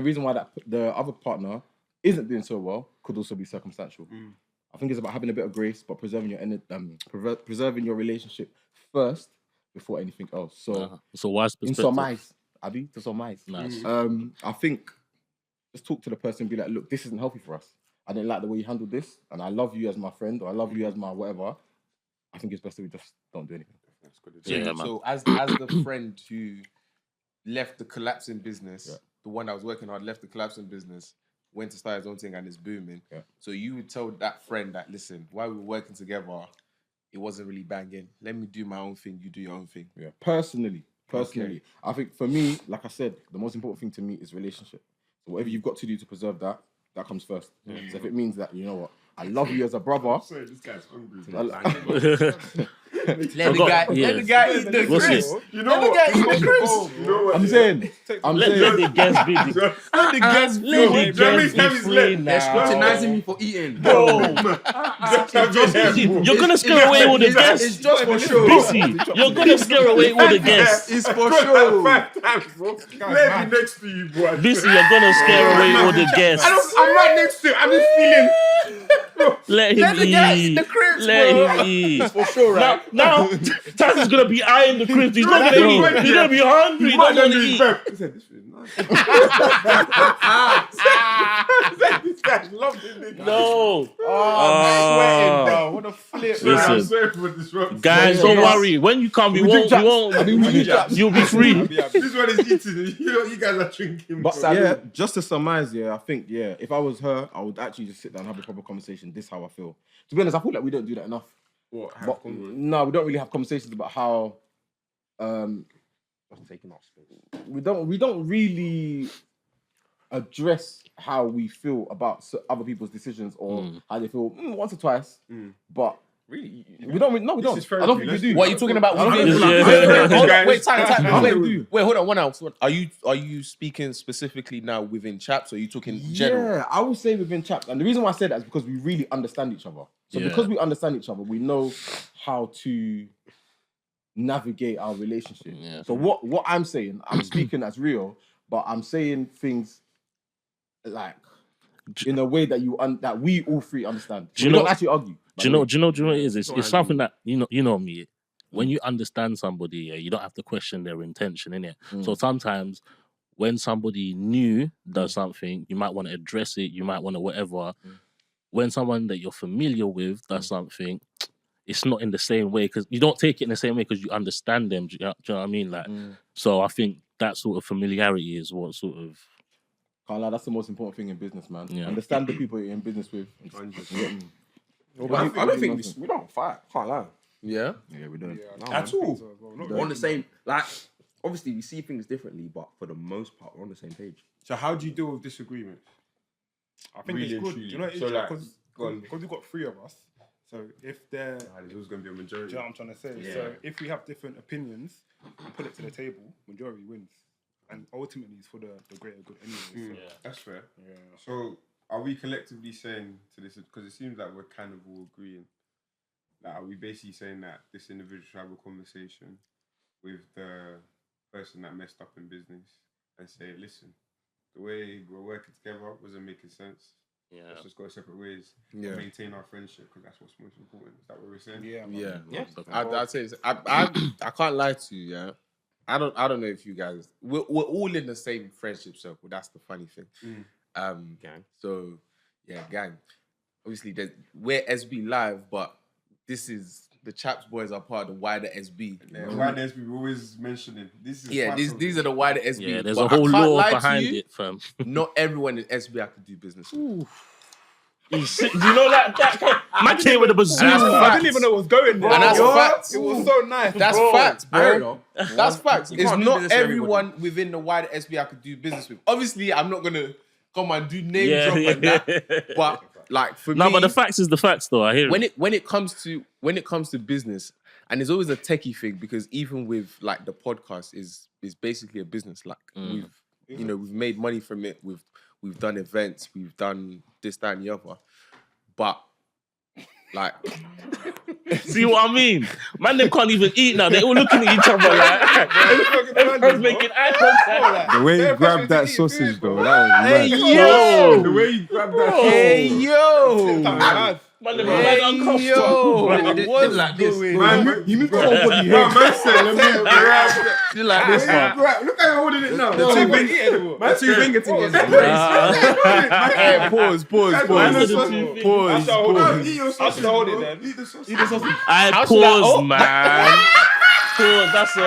reason why the other partner isn't doing so well could also be circumstantial. I think it's about having a bit of grace, but preserving your relationship first before anything else. So, wise perspective. To surmise. Nice. I think just talk to the person and be like, look, this isn't healthy for us. I didn't like the way you handled this, and I love you as my friend, or I love you as my whatever. I think it's best that we just don't do anything. That's good. Yeah, man. So as the friend who left the collapsing business, the one that was working hard left the collapsing business, went to start his own thing and is booming. Yeah. So you would tell that friend that, listen, while we were working together, it wasn't really banging. Let me do my own thing, you do your own thing. Yeah. Personally, I think for me, like I said, the most important thing to me is relationship. So whatever you've got to do to preserve that comes first. Yeah. So if it means that, you know what, I love you as a brother. Sorry, this guy's hungry. Let the guy eat the crisps. Let the guy eat the crisps. I'm saying. Let the guests be free now. They're scrutinizing me for eating. Bro. You're going to scare away all the guests. It's just for show. BC, you're going to scare away all the guests. It's for show. 5 times, bro. Let me next to you, boy. BC, you're going to scare away all the guests. I'm right next to him. I'm just feeling... Let him eat. Let him eat. For sure, right? Now, Taz is gonna be eyeing the crisps. He's not gonna eat. He's gonna be hungry. He's not gonna eat. He said, "This is nice." This guy's loving it. No. I'm sweating, bro. What a flip. Sorry, I'm Listen. sorry for disrupting. Guys, don't worry. When you come, we won't. You'll be free. This one is eating. You guys are drinking. But yeah, just to surmise, I think, if I was her, I would actually just sit down and have a proper conversation. This is how I feel. To be honest, I feel like we don't do that enough. No, we don't really have conversations about how we don't really address how we feel about other people's decisions or how they feel once or twice, but Really? we don't. No, we don't. is fair I don't to think you. we do. What are you talking about? I don't Within- feel like- Hold on, Guys, wait, time. guys, Wait, hold on. 1 hour. Are you speaking specifically now within Chaps, or are you talking general? Yeah, I would say within Chaps, and the reason why I say that is because we really understand each other. So Yeah. because we understand each other, we know how to navigate our relationship. Yeah. So what I'm saying, I'm speaking as real, but I'm saying things like in a way that that we all three understand. Do you We know- don't actually argue. Do you know what it is? It's something that you know me. When you understand somebody, you don't have to question their intention, innit? So sometimes when somebody new does something, you might want to address it, you might want to whatever. When someone that you're familiar with does something, it's not in the same way because you don't take it in the same way because you understand them. Do you know what I mean? Like, so I think that sort of familiarity is what sort of. Can't lie, that's the most important thing in business, man. Yeah. Understand the people you're in business with. I don't think we don't fight. Can't lie. Yeah. Yeah, we don't. At all. Not We're on the same. Like, obviously, we see things differently, but for the most part, we're on the same page. So how do you deal with disagreements? I think Really it's and good. truly. You know, it's So, like, because go on. we've got 3 of us. So if they're, do There's always going to be a you majority. know what I'm trying to say? Yeah. So if we have different opinions, we put it to the table, majority wins, and ultimately it's for the greater good anyway. So, That's fair. yeah. So are we collectively saying to this, because it seems like we're kind of all agreeing, that are we basically saying that this individual should have a conversation with the person that messed up in business and say, listen, the way we're working together wasn't making sense. Yeah. Let's just go separate ways Yeah. and maintain our friendship, because that's what's most important. Is that what we're saying? Yeah, man. Yeah. Yeah. I'd say I can't lie to you. Yeah. I don't know if you guys we're all in the same friendship circle. That's the funny thing. Gang. So yeah, gang. Obviously, we're SB Live, but this is the Chaps boys are part of the wider SB. Yeah, why there's people always mentioning this is Yeah, part of these it. are the wider SB. Yeah, there's But a whole I can't law lie to behind you, it, fam. Not everyone in SB I could do business with. Do you know that man came with a bazooka? I didn't even know what was going there. And that's What? facts. It was so nice. That's bro. facts, I don't bro. know. That's facts. You It's can't do not business with everyone within the wider SB I could do business with. Obviously, I'm not gonna come and do name drop and that. But like for No, me, but the facts is the facts, though. I hear it. when it comes to business, and it's always a techie thing because even with like the podcast is basically a business. Like we've made money from it. We've done events. We've done this, that, and the other. But like, See what I mean? Man, them can't even eat now. They're all looking at each other like everyone's making eye contact. The way you grabbed that sausage, though, that was hey mad. yo, The way you grabbed that hey sausage. yo, Man, them hey are uncomfortable. yo, what's like this. going Man, on? you moved the whole body here. Man said, let me grab it. You like this one? Look how you're holding it now. The two finger thing is Hey, pause. Eat your sausage. hold it then. Eat the sausage. I How should I- pause, oh. man. Pause. That's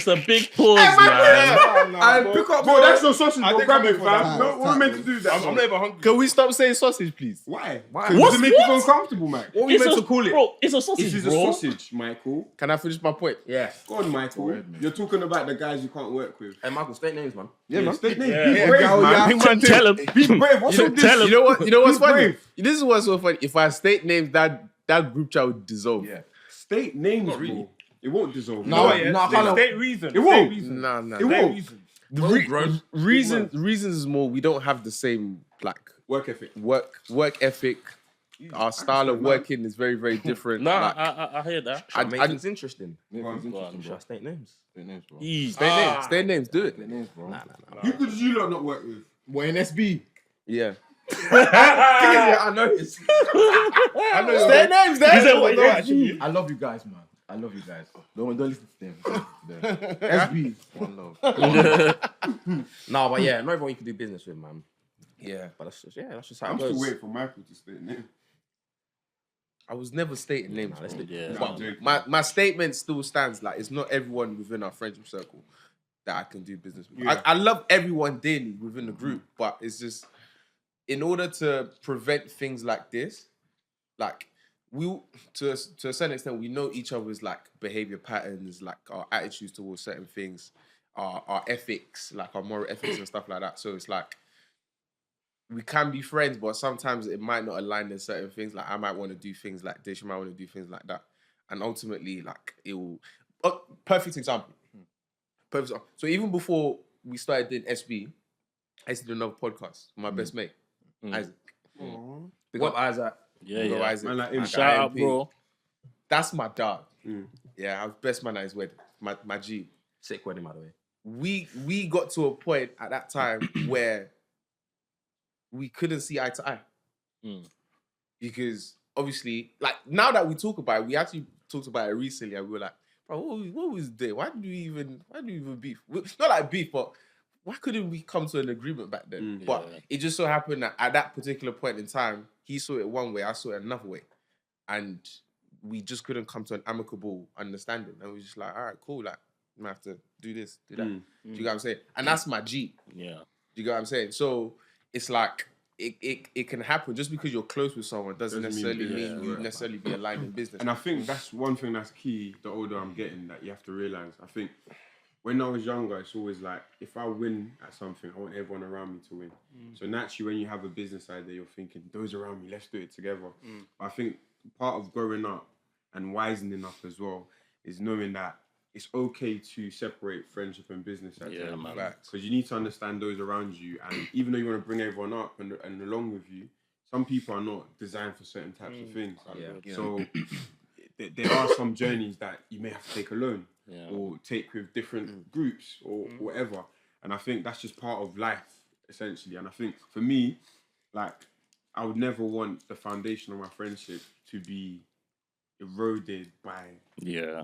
a big pause, man. And pick up, bro. That's your sausage. I Bro, think grab I'm it, for fam. that. No, we're meant to do that. I'm not even hungry. Can we stop saying sausage, please? Why? Why? Does it make you feel uncomfortable, Mike? What are we meant to call it? Bro, it's a sausage, This is a bro. sausage, Michael. Can I finish my point? Yeah. Go on, Michael. You're talking about the guys you can't work with. Hey, Michael, state names, man. Yeah, state name. Yeah. Be brave, man. Tell him. Be brave. What's all this? Tell him. You know what's Be funny? brave. This is what's so funny. If I state names, that group chat would dissolve. Yeah. State names, bro. It won't dissolve. No, I can't. state reason. It won't. State reason. Nah. It State won't. reason. The reasons is more. We don't have the same like Work ethic. work ethic. Our style of working is very, very different. Nah, Like, I hear that. I make I- things interesting. Go on, Should I bro. state names? Ease. State names. Do it. Nah. Who could you lot not work with? What in SB? Yeah. I know it's. State names. He said, Then. what, yeah, actually. I love you guys, man. I love you guys. Don't listen to them. SB, one love. No, but yeah, not everyone you can do business with, man. Yeah. But that's just how I'm it still goes. waiting for Michael to state name. I was never stating names. Nah, let's bro. do- Yeah. But my statement still stands. Like it's not everyone within our friendship circle that I can do business with. Yeah. I love everyone daily within the group, but it's just in order to prevent things like this, like we to a certain extent we know each other's like behavior patterns, like our attitudes towards certain things, our ethics, like our moral ethics and stuff like that. So it's like we can be friends, but sometimes it might not align in certain things. Like I might want to do things like this, you might want to do things like that, and ultimately, like it will. Oh, perfect example. Perfect. So even before we started doing SB, I used to do another podcast with my best mate, Isaac. Big up Isaac. Big up Isaac. Man, like him. My Shout guy, out, MP. bro. That's my dog. Yeah, I was best man at his wedding. My G. Sick wedding, by the way. We got to a point at that time where we couldn't see eye to eye. Because obviously, like now that we talk about it, we actually talked about it recently and we were like, bro, what was there? Why do we even beef? It's not like beef, but why couldn't we come to an agreement back then? But it just so happened that at that particular point in time, he saw it one way, I saw it another way. And we just couldn't come to an amicable understanding. And we were just like, all right, cool, like, I'm gonna have to do this, do that. Do you get what I'm saying? And that's my G. Yeah. Do you get what I'm saying? So it's like it can happen just because you're close with someone doesn't necessarily mean you necessarily be aligned in business. And I think that's one thing that's key the older I'm getting that you have to realise. I think when I was younger, it's always like, if I win at something, I want everyone around me to win. So naturally, when you have a business idea, you're thinking, those around me, let's do it together. I think part of growing up and wisening up as well is knowing that it's okay to separate friendship and business at times. Because you need to understand those around you. And even though you want to bring everyone up and along with you, some people are not designed for certain types of things. So there are some journeys that you may have to take alone or take with different groups or whatever. And I think that's just part of life, essentially. And I think for me, like, I would never want the foundation of my friendship to be eroded by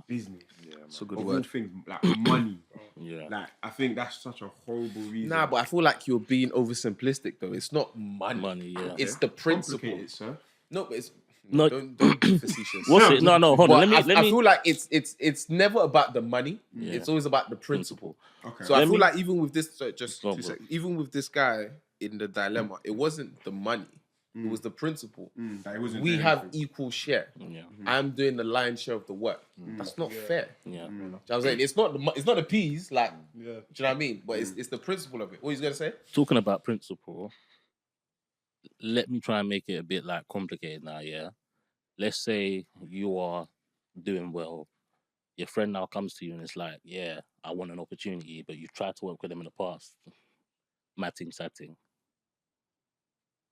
business. So good of word. all things, like money. Yeah. Like, I think that's such a horrible reason. Nah, but I feel like you're being oversimplistic though. It's not money. It's the principle. Complicated, sir. No, but it's No. don't be facetious. What's it? No, hold on. But Let I me. feel like it's never about the money. It's always about the principle. Okay. So I Let feel me- like even with this, just Go on, 2 bro. seconds, even with this guy in the dilemma, it wasn't the money. It was the principle. That it wasn't We doing have anything. equal share. Yeah. I'm doing the lion's share of the work. That's not fair. Yeah. You know what I'm saying? It's not the peas, like, do you know what I mean? But it's the principle of it. What are you gonna say? Talking about principle, let me try and make it a bit like complicated now. Yeah. Let's say you are doing well. Your friend now comes to you and it's like, yeah, I want an opportunity, but you've tried to work with them in the past. Matting, satting.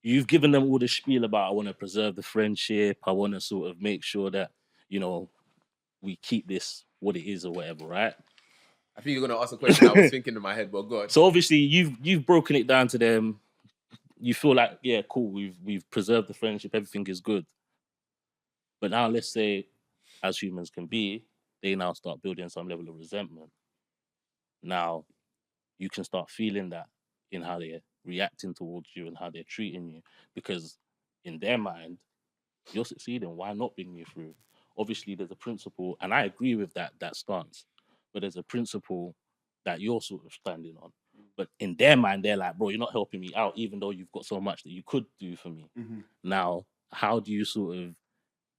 You've given them all the spiel about I want to preserve the friendship. I want to sort of make sure that, we keep this what it is or whatever, right? I think you're gonna ask a question I was thinking in my head, but go on. So obviously you've broken it down to them. You feel like, yeah, cool, we've preserved the friendship, everything is good. But now let's say, as humans can be, they now start building some level of resentment. Now you can start feeling that in how they're reacting towards you and how they're treating you, because in their mind, you're succeeding. Why not bring you through? Obviously, there's a principle, and I agree with that stance. But there's a principle that you're sort of standing on. But in their mind, they're like, bro, you're not helping me out, even though you've got so much that you could do for me. Now, how do you sort of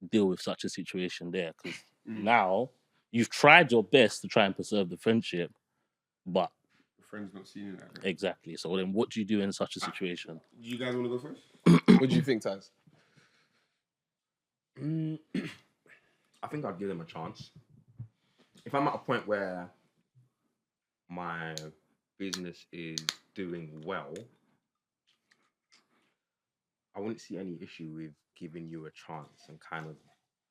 deal with such a situation there? Because now you've tried your best to try and preserve the friendship, but The friend's not seeing it that way. exactly. So then, what do you do in such a situation? You guys want to go first? What do you think, Taz? I think I'd give them a chance. If I'm at a point where my business is doing well, I wouldn't see any issue with giving you a chance and kind of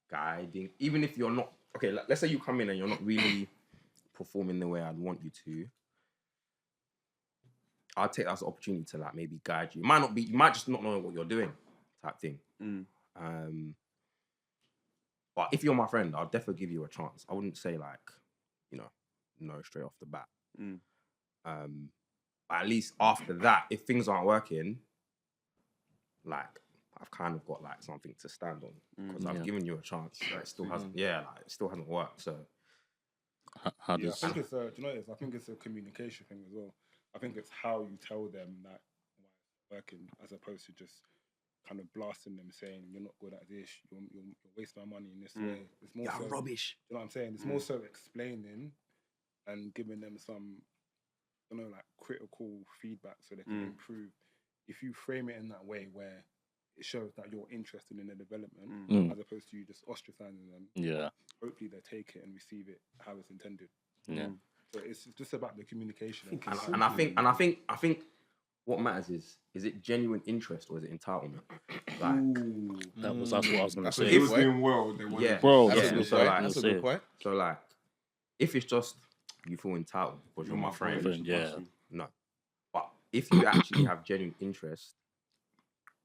guiding. Even if you're not, okay, let's say you come in and you're not really performing the way I'd want you to, I'll take that as an opportunity to like maybe guide you. You might just not know what you're doing, type thing. But if you're my friend, I'll definitely give you a chance. I wouldn't say like, no straight off the bat. But at least after that, if things aren't working, like I've kind of got like something to stand on because I've given you a chance. It still hasn't. Yeah, like it still hasn't worked. So How Yeah, I does think it's do you know what it is? I think it's a communication thing as well. I think it's how you tell them that why it's working, as opposed to just kind of blasting them saying you're not good at this, you're wasting my money in this way. It's more so, rubbish. you know what I'm saying? It's more so explaining and giving them some, like critical feedback so they can improve if you frame it in that way where it shows that you're interested in their development as opposed to you just ostracizing them, Yeah. hopefully they take it and receive it how it's intended. Yeah. So it's just about the communication. And I think what matters is it genuine interest or is it entitlement? Like That's what I was gonna If say. it was doing well, they yeah, Bro, That's yeah. a good So point. like, That's a good point. so like, if it's just you feel entitled because you're my friend, Yeah. no. But if you actually have genuine interest,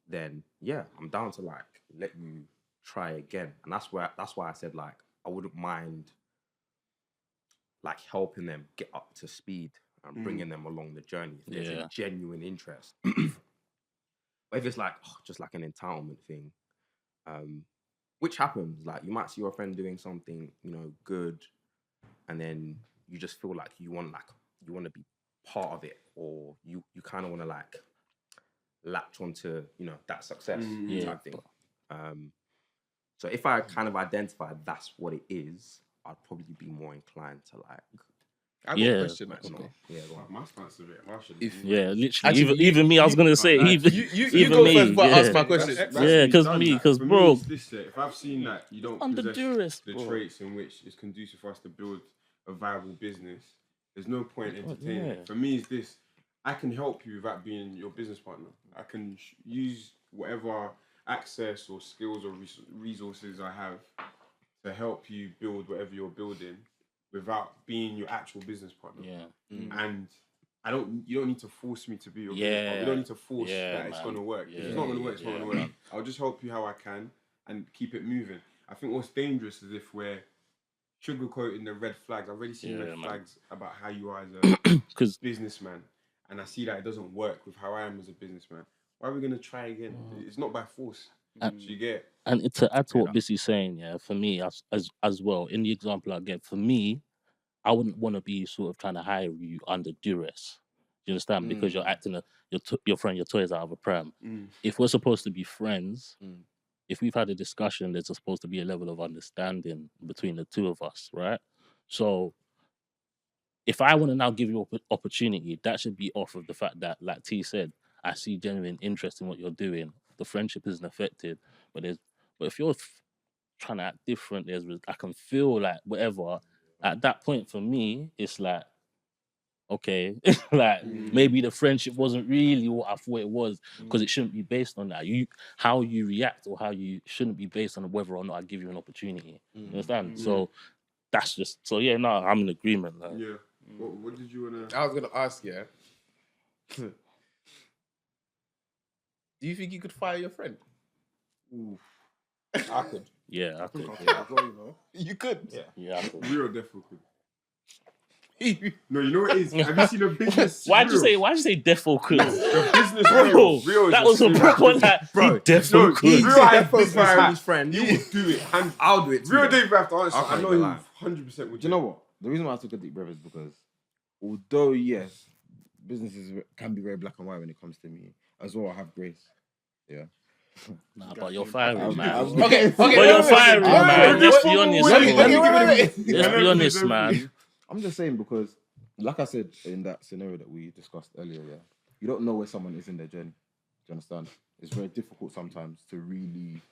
then yeah, I'm down to like let you try again. And that's why I said like I wouldn't mind like helping them get up to speed and bringing them along the journey if there's a genuine interest. But if it's like just like an entitlement thing, which happens, like you might see your friend doing something, you know, good, and then you just feel like you want to be part of it, or you kind of want to like latch onto, you know, that success type thing. So if I kind of identify that's what it is, I'd probably be more inclined to like. I got a question actually. Yeah, go on. My stance is a bit harsh. Yeah, literally. Actually, even me, I was gonna say, even You go me, first, but yeah. ask my question. Yeah, because bro, it's this, if I've seen that you don't under possess duress, the bro. traits in which is conducive for us to build a viable business, there's no point entertaining it. yeah. For me, it's this: I can help you without being your business partner. I can use whatever access or skills or resources I have to help you build whatever you're building without being your actual business partner. Yeah. And you don't need to force me to be your business partner. You don't need to force that it's gonna work. If it's not gonna work, it's not gonna work. I'll just help you how I can and keep it moving. I think what's dangerous is if we're sugarcoating the red flags. I've already seen red flags about how you are as a businessman, and I see that it doesn't work with how I am as a businessman. Why are we gonna try again? It's not by force. You get. And to add to what Bissy's saying, yeah, for me as well, in the example I get, for me, I wouldn't want to be sort of trying to hire you under duress. Do you understand? Because you're acting you're throwing your toys out of a pram. If we're supposed to be friends, if we've had a discussion, there's supposed to be a level of understanding between the two of us, right? So if I want to now give you an opportunity, that should be off of the fact that, like T said, I see genuine interest in what you're doing. The friendship isn't affected, but if you're trying to act different, I can feel like whatever. At that point, for me, it's like, okay, like maybe the friendship wasn't really what I thought it was, because it shouldn't be based on that. How you react or how you shouldn't be based on whether or not I give you an opportunity. You understand? So that's just yeah. No, I'm in agreement. Like. Yeah. What did you wanna? I was gonna ask, yeah. Do you think you could fire your friend? I could. Yeah, I could. You could. Yeah, I could. Real definitely could. No, you know what it is? Have you seen a business? Why'd you say defo could? The business Bro, real that was a proper like, bro. Defo could. Real has Defo business firing hat. his friend. He would do it. And I'll do it too. real Dave have to answer. I I know can't he even 100% would. Do you know what? The reason why I took a deep breath is because although, yes, businesses can be very black and white when it comes to me, as well, I have grace. Yeah. Nah, but you're firing, man. Okay. But you're firing, man. Let's be honest. Let's Let's be honest, man. I'm just saying because, like I said in that scenario that we discussed earlier, yeah, you don't know where someone is in their journey. Do you understand? It's very difficult sometimes to really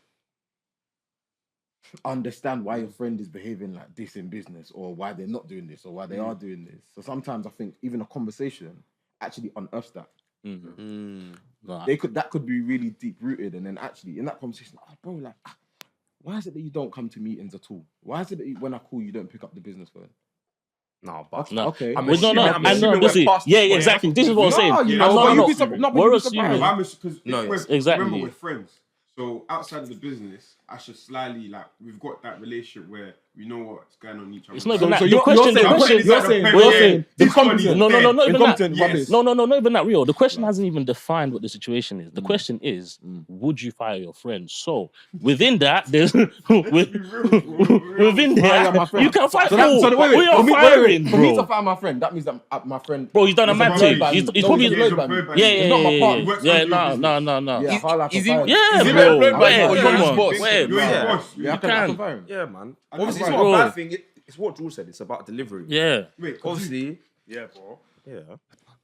understand why your friend is behaving like this in business, or why they're not doing this, or why they are doing this. So sometimes I think even a conversation actually unearths that. Nah. That could be really deep rooted, and then actually in that conversation, bro, like, why is it that you don't come to meetings at all? Why is it that when I call you don't pick up the business phone? No, but No. Okay. I'm Well, assuming- I'm I know, assuming Busy. we're past Yeah, this point. exactly. This is what I'm saying. you No, know, no, but no, you'd no. be surprised. We're Surprised. assuming. Because exactly. remember, we're friends. So outside of the business, I should slightly we've got that relationship where we know what's going on in each other. It's not even that. So The you're question. saying the this one competence. is- No, not even that. Incompetent Yes. rubbish. No, not even that real. The question hasn't even defined what the situation is. The question is, would you fire your friend? So within that, there's within Fire my that, friend. you can fire. So wait, we are firing, For me to bro. fire my friend, that means that my friend. Bro, he's done a He's mad a thing. employee. He's No, probably. he's a employee by me. Yeah, He's not my partner. Works yeah. under your No. Yeah, I fire like a Is he- fire. Yeah, Is he bro. employed by you or Where? you're Come his on. boss? Where? You're his Where? boss. Yeah, I can fire him. Yeah, man. I Obviously, it's can not a fire. bad thing. It's what Drew said. It's about delivery. Yeah. Wait, Obviously, Yeah, bro. yeah.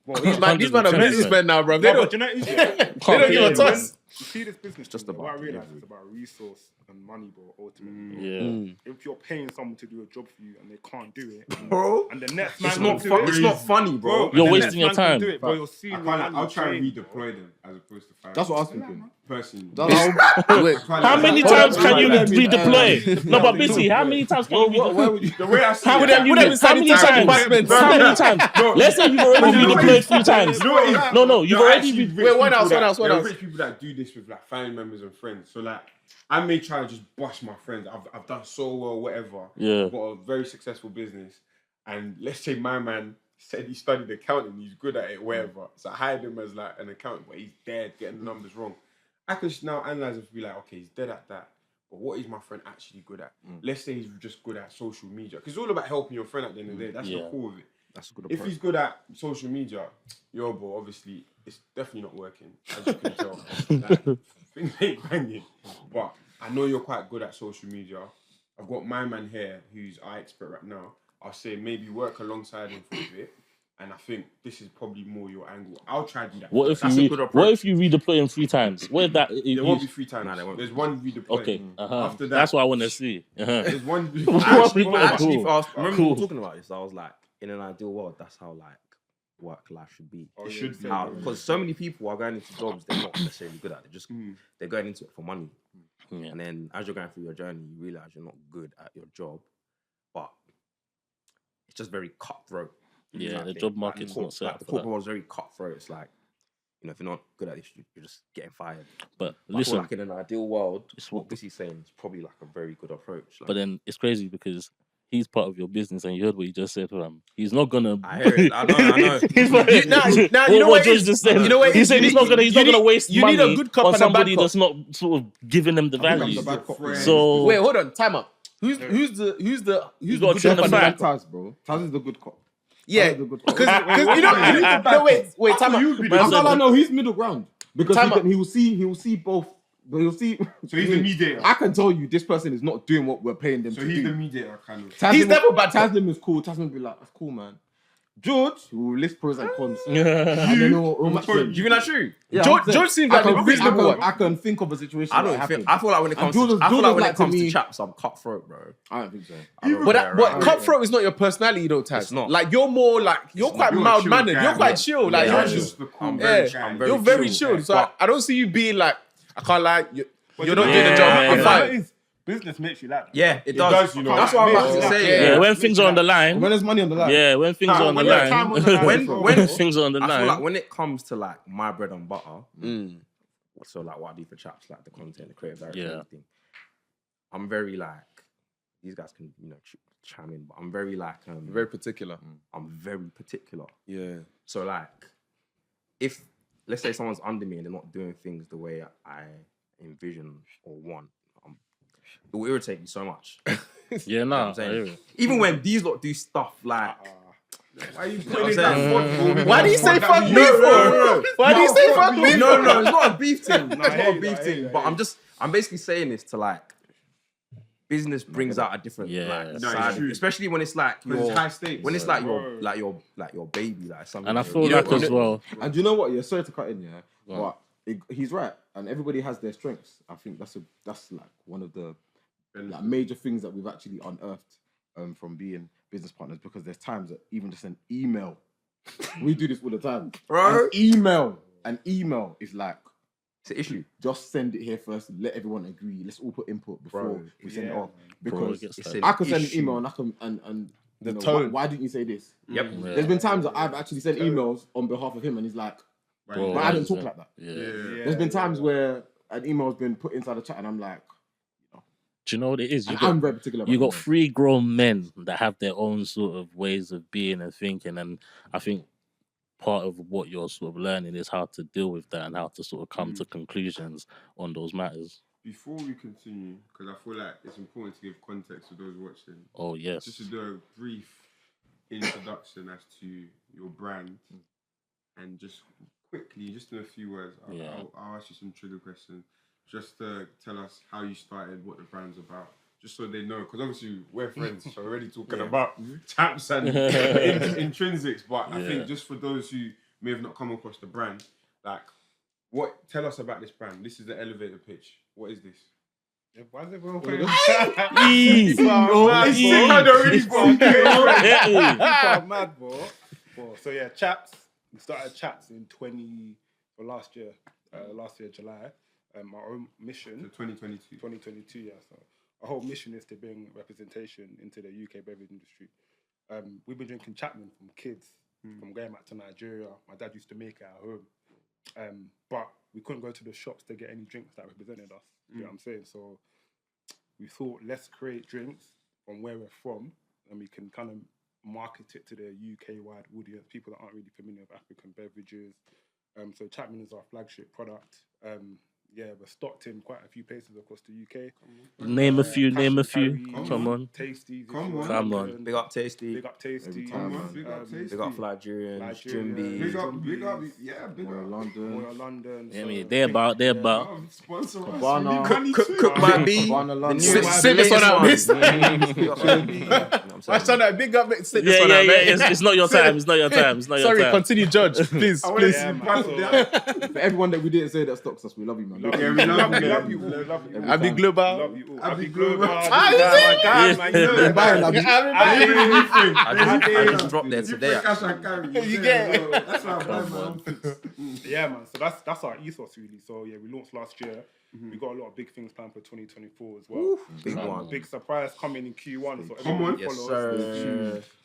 Well, These man are 110%. businessmen now, bro. They no, don't, but you know, it's they don't give a toss. You see this business just thing, bro, about what I realize delivery. it's about resource and money, bro. Ultimately, Yeah. if you're paying someone to do a job for you and they can't do it, Bro, and the next man it's can not do fun. it, It's not funny, bro. and You're the wasting next your man can time. do it, bro. You're seeing your money I'll try and change, bro. redeploy them as opposed to fire. That's what I was thinking. Personally. Wait, How many Hold times on, can hold you on, redeploy? No, but busy. How many times can you redeploy? The way I see How it, can you? them inside How many the times? compartments. How many times? Let's say you've already you know what redeployed is- 3 times. You know what it is? No, you've There are already actually been. rich Wait, what people else, that- what else, what there are else? rich people that do this with like family members and friends. So like, I may try to just bust my friends. I've done so well, whatever. Yeah. I've got a very successful business, and let's say my man said he studied accounting, he's good at it, whatever. So I hired him as like an accountant, but he's dead getting the numbers wrong. I can now analyze it and be like, okay, he's dead at that. But what is my friend actually good at? Let's say he's just good at social media. Because it's all about helping your friend at the end of the day. That's the core of it. That's a good If approach. he's good at social media, yo, bro, obviously, it's definitely not working, as you can tell. Like, things ain't banging. But I know you're quite good at social media. I've got my man here, who's our expert right now. I'll say maybe work alongside him for a bit. And I think this is probably more your angle. I'll try to do that. What if That's you a good approach. what if you redeploy him 3 times? What if that? There won't be 3 times. Nah, there won't There's be. one redeploy. Okay. After that, That's what I want to see. there's one. Cool. I remember Cool. talking about this. I was like, in an ideal world, that's how like work life should be. It should be. Because so many people are going into jobs they're not necessarily good at. They're going into it for money. Yeah. And then as you're going through your journey, you realize you're not good at your job, but it's just very cutthroat. Yeah, Like, the job market's the not set up the for corporate that. world's very cutthroat. It's like, if you're not good at this, you're just getting fired. But But I feel listen, like in an ideal world, It's what what- Bussy's saying is probably like a very good approach. Like, but then it's crazy because he's part of your business, and you heard what he just said to him. He's not gonna. I hear it. I know. He's part- Nah, you know what it George is? just said. You know what it He is? said You he's need- not gonna. He's you not gonna need- waste you money need a good cop on and a bad somebody cop. that's not sort of giving them the I think I'm value. the bad cop. So Wait, hold on, time up. Who's the gotta good trim cop the and the fat. bad cop? Taz, bro. Taz is the good cop. Yeah, Taz is the good cop. because you know, no, wait, time up. Man said- No, he's middle ground because Time up. he will see both. But he'll see. So he's the mediator. I can tell you, this person is not doing what we're paying them So to he's the do. mediator, kind of. Taslim He's never bad cop. Taslim is cool. Taslim will be like, that's cool, man. George will list pros and cons. And yeah. then he'll match them. do you think that's true? Yeah, George 100%. seems I like can a think- reasonable one. I can think of a situation I that don't happened. think. I feel like when it comes Jordan's- to, I feel like Jordan's when like it to comes to me- chaps, I'm cutthroat, bro. I don't think so. I don't But care, right? cutthroat is not your personality, though, Taz. It's not. Like you're more like you're quite You're a mild chill mannered. guy, You're quite yeah. chill. Like Yeah, you're I'm just just the cool I'm guy. very, yeah, I'm very you're very chill. chill. So But- I don't see you being like I can't lie. You're not you doing the know- job. Yeah, I'm yeah. fine. Business makes you like that. Yeah, it does. does, you know. That's what I'm about to Yeah. say. Yeah, when things are on the line. When there's money on the line. Yeah, when things are on the when you have time on the line. line, when things are on the I feel like line. when it comes to like my bread and butter, so like what I do for chaps, like the content, the creative direction, Yeah. everything. I'm very like these guys can chime in, but I'm very like Very particular. I'm very particular. Yeah. So like, if let's say someone's under me and they're not doing things the way I envision or want, it will irritate me so much. Yeah, what no. I'm saying? Even when these lot do stuff like, Why are you I'm putting saying? that foot? Why do you say fuck me No, for? no, no. Why do you say fuck me? no, it's not a beef thing. It's I not hear a you, beef I hear thing. you, I But hear I'm basically saying this to like, business brings out a different Yeah. like No, it's side, true. especially when it's like Because it's your high stakes. when it's like Bro. your baby, like something. And I that feel you're- like as well. And do you know what? Yeah, sorry to cut in, yeah. Wow. But he's right. And everybody has their strengths. I think that's like one of the like major things that we've actually unearthed from being business partners, because there's times that even just an email, we do this all the time. Bro. An email is like, It's an issue. just send it here first, let everyone agree, let's all put input before Bro, we send it yeah, off. man. Bro, Because it gets it's tight. a- I can send an issue. email and I can and The you know, tone. why didn't you say this? Yep. Yeah. There's been times that I've actually sent emails on behalf of him and he's like, Bro, but I don't talk 100%. like that. Yeah. There's been times where an email's been put inside the chat and I'm like, Do you know what it is? and I'm very particular about You got emails. 3 grown men that have their own sort of ways of being and thinking, and I think part of what you're sort of learning is how to deal with that and how to sort of come to conclusions on those matters. Before we continue, because I feel like it's important to give context to those watching, Oh yes. just to do a brief introduction as to your brand, and just quickly, just in a few words, Yeah. I'll ask you some trigger questions, just to tell us how you started, what the brand's about, just so they know, because obviously we're friends, so we're already talking about chaps and intrinsics, but I Yeah. think just for those who may have not come across the brand, like, tell us about this brand. This is the elevator pitch. What is this? Yeah, why is everyone playing? Easy. It's sick how they're really Mad, bro. So yeah, Chaps. We started Chaps in last year, July. Our own mission. 2022. 2022, yeah. So our whole mission is to bring representation into the UK beverage industry. We've been drinking Chapman from kids, from going back to Nigeria. My dad used to make it at home. But we couldn't go to the shops to get any drinks that represented us. You know what I'm saying? So we thought, let's create drinks from where we're from, and we can kind of market it to the UK-wide audience, people that aren't really familiar with African beverages. So Chapman is our flagship product. We're stocked in quite a few places across the UK. Name a few. Carry, Come on. Tasties. Come on. Big up Tasty. Big up Tasty. Big up Tasty. Big up Nigerians. Jimby. Big up. Yeah, big up. Royal London. Yeah, I mean, they're about. Sponsor us. Cabana. Cook might be. Cabana The London. new Sit this one out, miss. I I said that big up, sit this Yeah, one yeah, out, yeah. mate. It's not your time. It's not your time. It's not your Sorry, time. continue, Judge. Please, I want to please. see Yeah, the man, price so- of that. For everyone that we didn't say that stocks us, we love you, man. Yeah, we love you. Love you all. Abi Global. Love you all. Abi Abi Global. Global. My guy, man. You know that. I just dropped there today. You get it. That's why I buy my outfits. Yeah, man. So that's our ethos really. So yeah, we launched last year. We got a lot of big things planned for 2024 as well. Big one. Big surprise coming in Q1. So Come on. everyone Yes, follow us.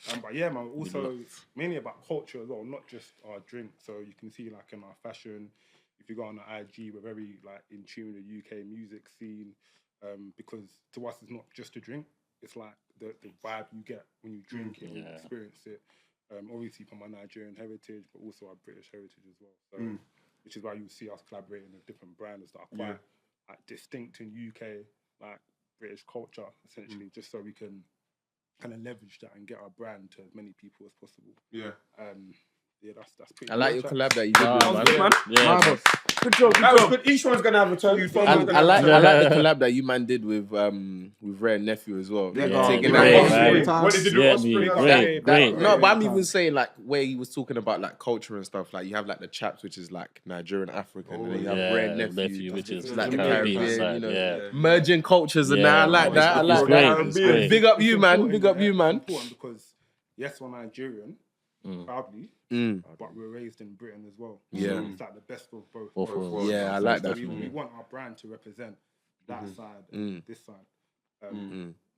sir. But yeah, man. Also mainly about culture as well, not just our drink. So you can see like in our fashion. If you go on the IG, we're very like in tune with the UK music scene, because to us it's not just a drink. It's like the vibe you get when you drink it, when you experience it. Obviously from our Nigerian heritage, but also our British heritage as well. So, which is why you see us collaborating with different brands that are quite like distinct in UK, like British culture, essentially, just so we can kind of leverage that and get our brand to as many people as possible. Yeah. Yeah, that's pretty. I like your much collab that you did with man. man. Yeah. Good job. That was good. Each one's gonna have a turn. I like the collab that you man did with Rare Nephew as well. Yeah, Taking great, that man. What did you do? Yeah, Osprey? great. No, but I'm even saying like where he was talking about like culture and stuff. Like you have like the Chaps, which is like Nigerian African, and then you have Rare Nephew, which is like the Caribbean Caribbean, side, you know, yeah. merging cultures and that. I like that. I It's like great, that. it's great. Big up you, It's man. important, Big up yeah. you, man. It's important because yes, we're Nigerian, proudly, but we're raised in Britain as well. Yeah. So it's like the best of both. Both worlds. Yeah, I like So that. we want our brand to represent that side, and this side.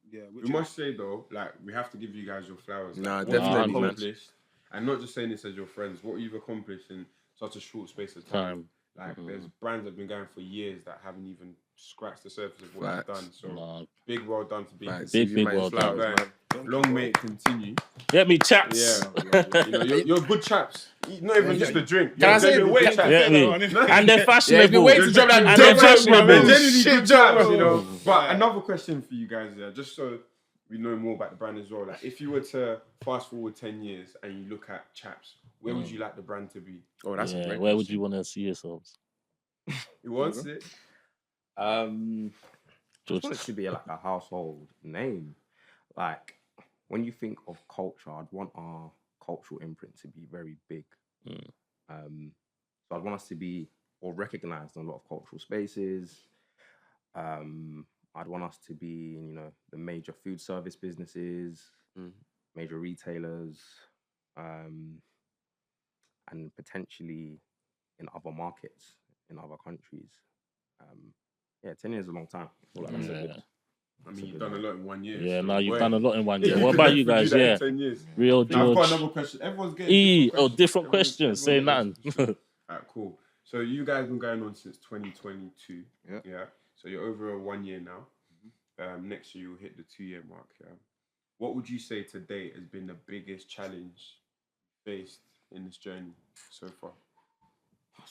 Yeah, which We is- must say though, like we have to give you guys your flowers. Nah, Like, what definitely, you've man. accomplished, and not just saying this as your friends. What you've accomplished in such a short space of time. Like there's brands that have been going for years that haven't even scratched the surface of what Facts. you've done. So Nah. big well done to be Facts. Big, Give you big my well flowers, done. man. long may it continue. Get me Chaps. Yeah, you know, you're good chaps. Not even just a drink. Can I say way can- chaps. Get me. And they're Yeah, fashionable. if you wait to drop that And they're dope fashionable. album, man. Genuinely Shit good chaps, job. you know. But another question for you guys, just so we know more about the brand as well. Like, if you were to fast forward 10 years and you look at Chaps, where would you like the brand to be? Oh, that's a Yeah, great where would question. you want to see yourselves? Who wants it? I George. just want it to be like a household name. Like when you think of culture, I'd want our cultural imprint to be very big. So I'd want us to be or recognized in a lot of cultural spaces. I'd want us to be in, the major food service businesses, major retailers, and potentially in other markets, in other countries. 10 years is a long time. I feel like that's a good. I mean, you've done a lot in 1 year. Yeah, so no, you've where- done a lot in 1 year. What about you guys? Do that in Yeah, 10 years. real Now, I've got George. another question. Everyone's getting Different questions. Say everyone's nothing. getting Alright, cool. So you guys been going on since 2022. Yeah. So you're over 1 year now. Next year you'll hit the 2 year mark. Yeah. What would you say to date has been the biggest challenge faced in this journey so far?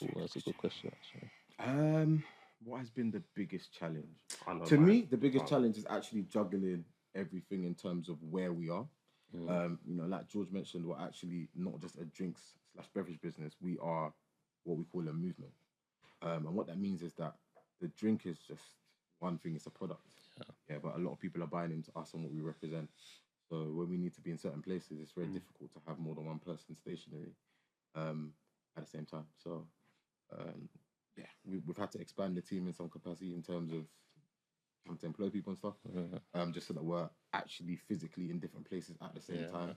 Ooh, that's a good question, actually. What has been the biggest challenge? I know To mine. me, the biggest challenge is actually juggling everything in terms of where we are. Like George mentioned, we're actually not just a drinks/beverage business. We are what we call a movement. And what that means is that the drink is just one thing, it's a product. Yeah, but a lot of people are buying into us and what we represent. So when we need to be in certain places, it's very difficult to have more than one person stationary. at the same time. So, yeah, we've had to expand the team in some capacity in terms of to employ people and stuff, just so that we're actually physically in different places at the same time.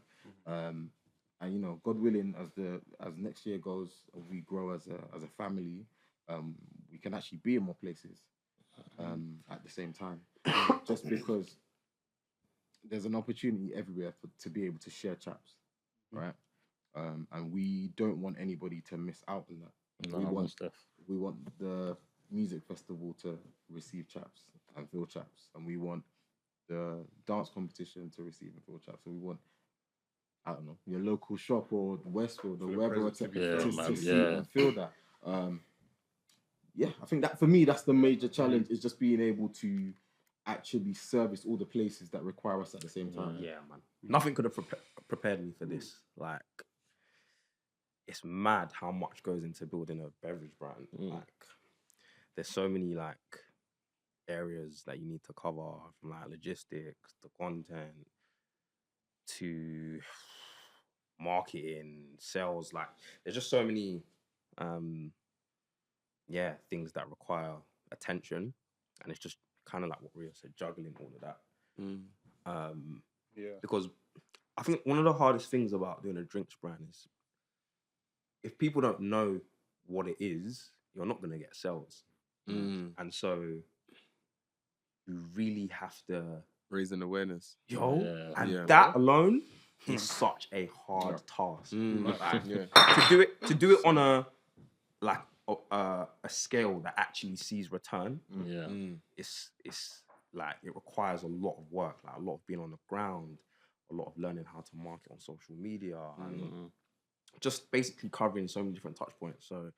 And you know, God willing, as next year goes, we grow as a family, we can actually be in more places at the same time, just because there's an opportunity everywhere to be able to share chaps, right? And we don't want anybody to miss out on that. We want the music festival to receive chaps and feel chaps, and we want the dance competition to receive and feel chaps. So we want, I don't know, your local shop or Westfield or wherever to see and feel that. I think that for me, that's the major challenge, is just being able to actually service all the places that require us at the same time. Yeah, man. Nothing could have prepared me for this. Like, it's mad how much goes into building a beverage brand. Like, there's so many like areas that you need to cover, from like logistics to content to marketing, sales. Like, there's just so many things that require attention, and it's just kind of like what Ria said, juggling all of that. Because I think one of the hardest things about doing a drinks brand is, if people don't know what it is, you're not going to get sales. And so you really have to raise an awareness. That alone is such a hard task. To do it on a scale that actually sees return. It's like, it requires a lot of work, like a lot of being on the ground, a lot of learning how to market on social media, and just basically covering so many different touch points. So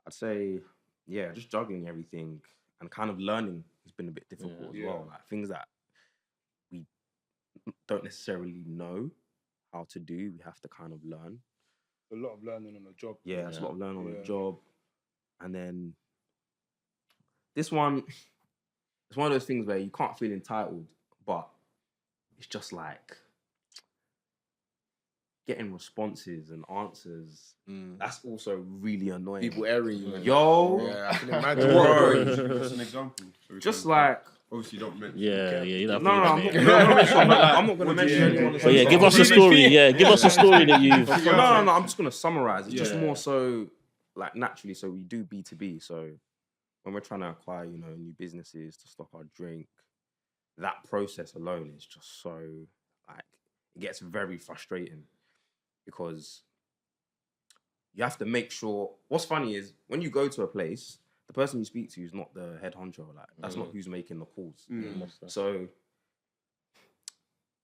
I'd say, just juggling everything and kind of learning has been a bit difficult as well. Like, things that we don't necessarily know how to do, we have to kind of learn. A lot of learning on the job. Yeah, it's a lot of learning on the job. And then this one, it's one of those things where you can't feel entitled, but it's just like getting responses and answers. That's also really annoying. People airing you, man. I can imagine. Bro. Just an example. Just like, obviously, you don't mention. You don't I'm not going to mention anyone. But give us a story. Give us a story that you've. No, I'm just going to summarize. It's just more so, like, naturally. So we do B2B. So when we're trying to acquire, new businesses to stock our drink, that process alone is just so, like, it gets very frustrating, because you have to make sure. What's funny is, when you go to a place, the person you speak to is not the head honcho. Like, that's not who's making the calls. So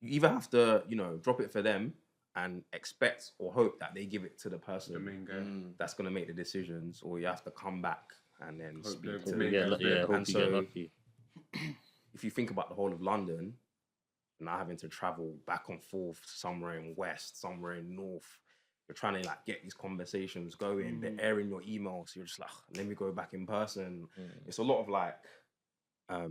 you either have to, drop it for them and expect or hope that they give it to the person, the main guy, that's going to make the decisions, or you have to come back and then speak to hope and you so get lucky. if you think about the whole of London, now having to travel back and forth somewhere in West, somewhere in North, you're trying to, like, get these conversations going. They're airing your emails, so you're just like, let me go back in person. It's a lot of like, a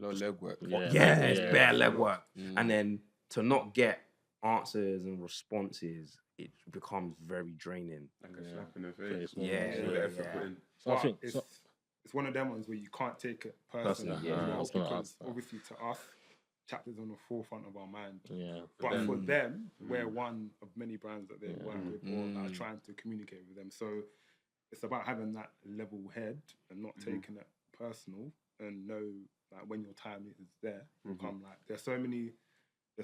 lot of legwork. It's bare legwork, and then to not get answers and responses, it becomes very draining. Like a slap in the face. So I think it's one of them ones where you can't take it personally. Because obviously, to us, Chaps is on the forefront of our mind. But for them, we're one of many brands that they work with, or that are trying to communicate with them. So it's about having that level head and not taking it personal, and know that when your time is there, will come. Like, there's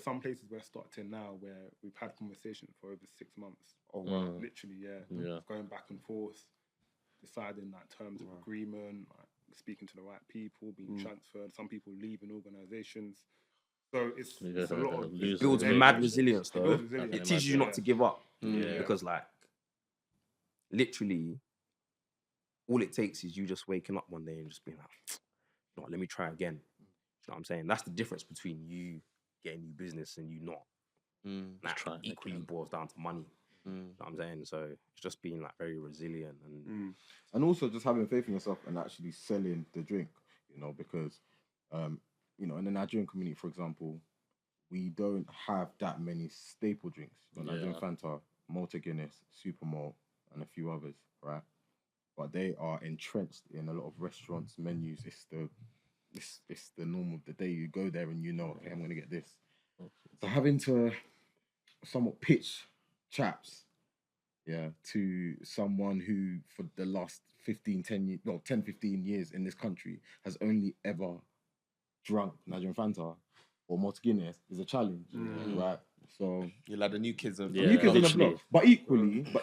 some places we're stocked in now where we've had conversations for over 6 months. Literally, going back and forth, deciding like terms of agreement, like speaking to the right people, being transferred. Some people leaving organizations. So it's a lot of... It builds mad resilience, though. It teaches you not to give up. Because, like, literally, all it takes is you just waking up one day and just being like, no, let me try again. You know what I'm saying? That's the difference between you getting new business and you not. That equally boils down to money. You know what I'm saying? So it's just being, like, very resilient and also just having faith in yourself and actually selling the drink, because in the Nigerian community, for example, we don't have that many staple drinks. Nigerian Fanta, Malta Guinness, Super Malt, and a few others, right? But they are entrenched in a lot of restaurants, menus. It's the norm of the day. You go there and you know, okay, I'm gonna get this. So having to somewhat pitch Chaps, to someone who for the last 10, 15 years in this country has only ever drunk Nigerian Fanta or Malt Guinness is a challenge, right? So You're like the new kids of Yeah, new kids on the literally. block. But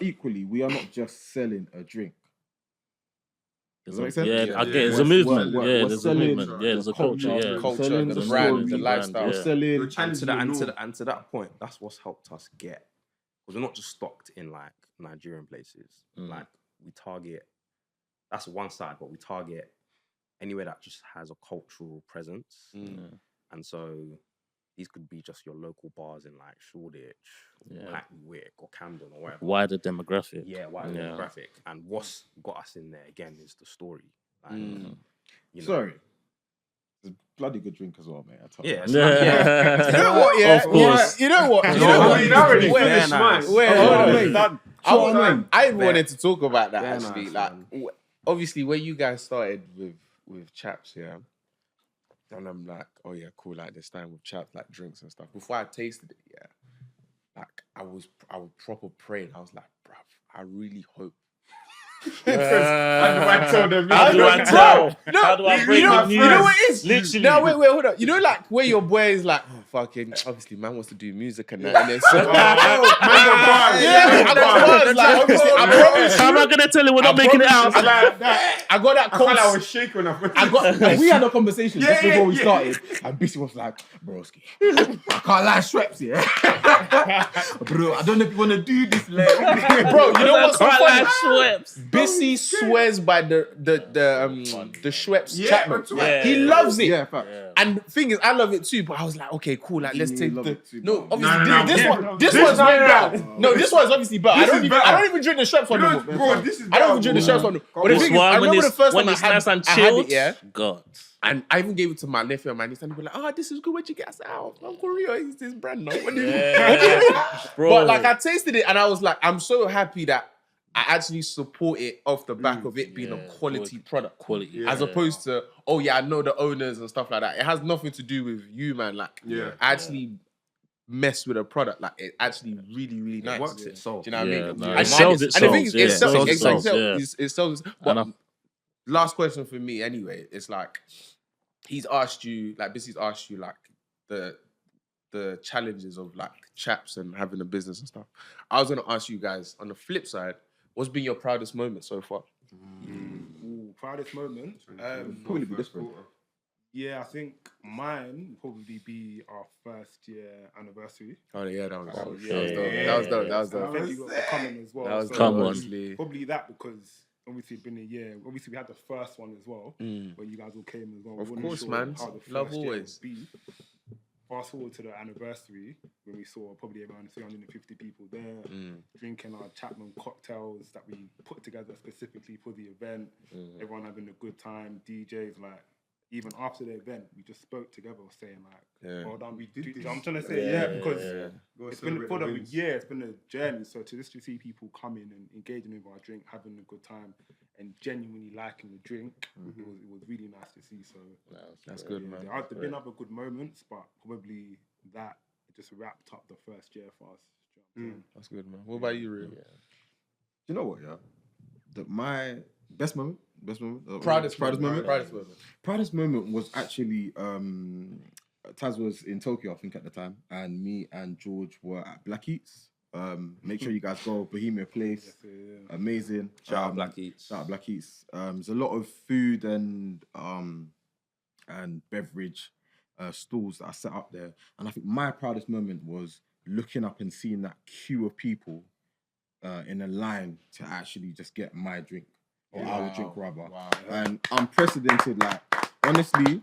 equally, we are not just selling a drink. Does that make sense? Yeah, Yeah. I get it. It's a We're- movement. we're- Yeah, we're there's a selling movement. Yeah, there's a culture. Yeah, culture, culture, selling the the brand, story, the lifestyle. we're yeah. selling. And to that point, that's what's helped us get, because we're not just stocked in like Nigerian places. Like we target, that's one side, but we target anywhere that just has a cultural presence. And so these could be just your local bars in like Shoreditch, or Hackney Wick, or Camden, or wherever. Wider demographic. Yeah, wider demographic. And what's got us in there again is the story. Like, you know, Sorry. It's a bloody good drink as well, mate. I tell you. yeah, it's like, You know what? Yeah, Of course. You know what? You Oh, know what? you already Wait, finished mine. wait, Oh, hold on. mate. Done. I wanted to talk about that Very actually. nice, Like, man. obviously, when you guys started with Chaps, yeah, and I'm like, oh yeah, cool. Like this time with Chaps, like drinks and stuff. Before I tasted it, yeah, like I was proper praying. I was like, bruv, I really hope. I told them. How do I tell? No, How do I break you know, the news? you know what it is? Literally. No, wait, hold on. You know, like where your boy is like, oh, fucking, obviously, man wants to do music and that. And then so, I got bars, like, obviously, I promise How am you. I gonna tell him we're not making it out? I got that I felt like I cons- was shaking when I I got. We had a conversation just Yeah, before we yeah. started, and Bissy was like, broski, I can't lie, Schweppes, yeah? Bro, I don't know if you want to do this, like. Bro, you know what's so Quite funny? like Schweppes. Bissy swears by the Schweppes Chapman. Yeah. He loves it. Yeah, fact. And the thing is, I love it too. But I was like, okay, cool. Like, let's take love the. it too, No, bro. obviously, No, this no, one. no. This This one's is way better. better. No, this one's obviously better. This I is don't better. even drink the Schweppes one. You no know, more. bro, this is I don't even drink the Schweppes one. But the This thing is, one, I when remember it's the first when time it's I nice had and I had chilled. it, yeah. God. And I even gave it to my nephew and my niece, and they were like, "Oh, this is good. Where'd you get us out? Uncle Rio, it's this brand now." What do you mean? Bro. But like, I tasted it, and I was like, I'm so happy that I actually support it off the back of it being a quality product. Quality. As opposed to, oh yeah, I know the owners and stuff like that. It has nothing to do with you, man. Like, I actually mess with a product. Like, it actually really, really nice. works itself. Do you know what I Yeah, mean? no, And it sells and the thing is, itself, it yeah. sells Sells itself. itself, yeah. It sells. And But I've- last question for me, anyway, it's like he's asked you, like Bissy's asked you, like the challenges of like Chaps and having a business and stuff. I was gonna ask you guys on the flip side, what's been your proudest moment so far? Ooh, proudest moment. Probably be this one. Yeah, I think mine would probably be our first year anniversary. Oh yeah, that was Oh, dope. yeah. That was dope. That was And dope. thank you lot for coming as well. That was So, Come on. honestly. Probably that, because obviously it's been a year. Obviously we had the first one as well, where you guys all came as well. We Of weren't course, sure man. how the first Love year always. would be. Fast forward to the anniversary, when we saw probably around 350 people there, drinking our Chapman cocktails that we put together specifically for the event. Everyone having a good time. DJs, like, even after the event, we just spoke together, saying like, "Well done, we did this." I'm trying to say, because it's been for the year, it's been a journey. So to just to see people coming and engaging with our drink, having a good time, and genuinely liking the drink, it was really nice to see. So That's good, man. there have been other good moments, but probably that just wrapped up the first year for us. Do you know what I'm saying? That's good, man. What about you, Rio? You know what, yeah? My best moment? Proudest moment? moment. Proudest moment was actually Taz was in Tokyo, I think, at the time, and me and George were at Black Eats. Make sure you guys go. Bohemia Place, amazing. Shout out Black Eats. Shout out Black Eats. There's a lot of food and beverage stalls that are set up there, and I think my proudest moment was looking up and seeing that queue of people in a line to actually just get my drink. Or our drink rather. Wow. And unprecedented, like, honestly,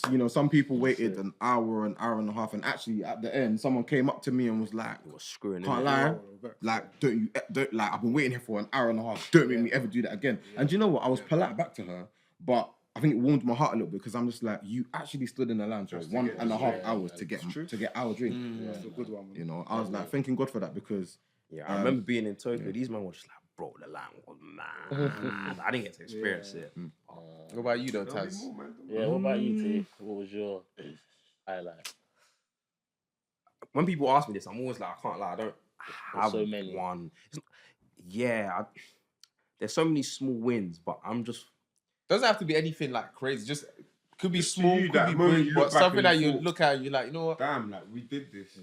you know, some people waited an hour and a half, and actually at the end, someone came up to me and was like, It was screwing can't in. lie, like, don't like, I've been waiting here for an hour and a half, don't make me ever do that again. And do you know what, I was polite back to her, but I think it warmed my heart a little bit, because I'm just like, you actually stood in the line for 1.5 hours to get our drink. That's a good one. You know, I was like, thanking God for that, because Yeah, I remember being in Tokyo. These men were just like bro, the line was mad. I didn't get to experience it. What about you, though, There'll be Taz? more, man. Yeah, what about you, T? What was your highlight? When people ask me this, I'm always like, I can't lie, I don't have so many. one. There's so many small wins, but I'm just Doesn't have to be anything like crazy. Just could be Just to small, you, could that be moment big, you but look back something and that you you thought, look at, you're like, you know what? Damn, like we did this.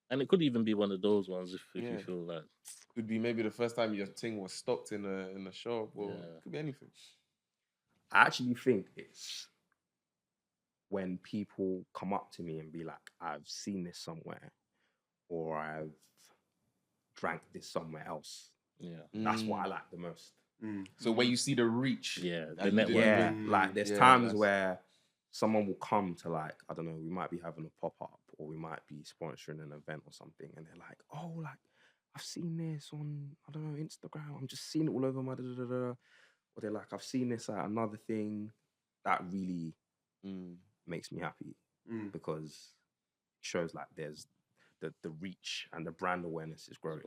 And it could even be one of those ones if Yeah. you feel like. Could be maybe the first time your thing was stopped in a shop, or Yeah. could be anything. I actually think it's when people come up to me and be like, I've seen this somewhere, or I've drank this somewhere else. Yeah. That's what I like the most. So when you see the reach, Yeah, that the you network. didn't Yeah, even- like there's yeah, times that's- where someone will come to like, I don't know, we might be having a pop-up or we might be sponsoring an event or something, and they're like, oh, like, I've seen this on, I don't know, Instagram. I'm just seeing it all over my da-da-da-da. Or they're like, I've seen this at another thing. That really makes me happy because it shows like there's the reach and the brand awareness is growing.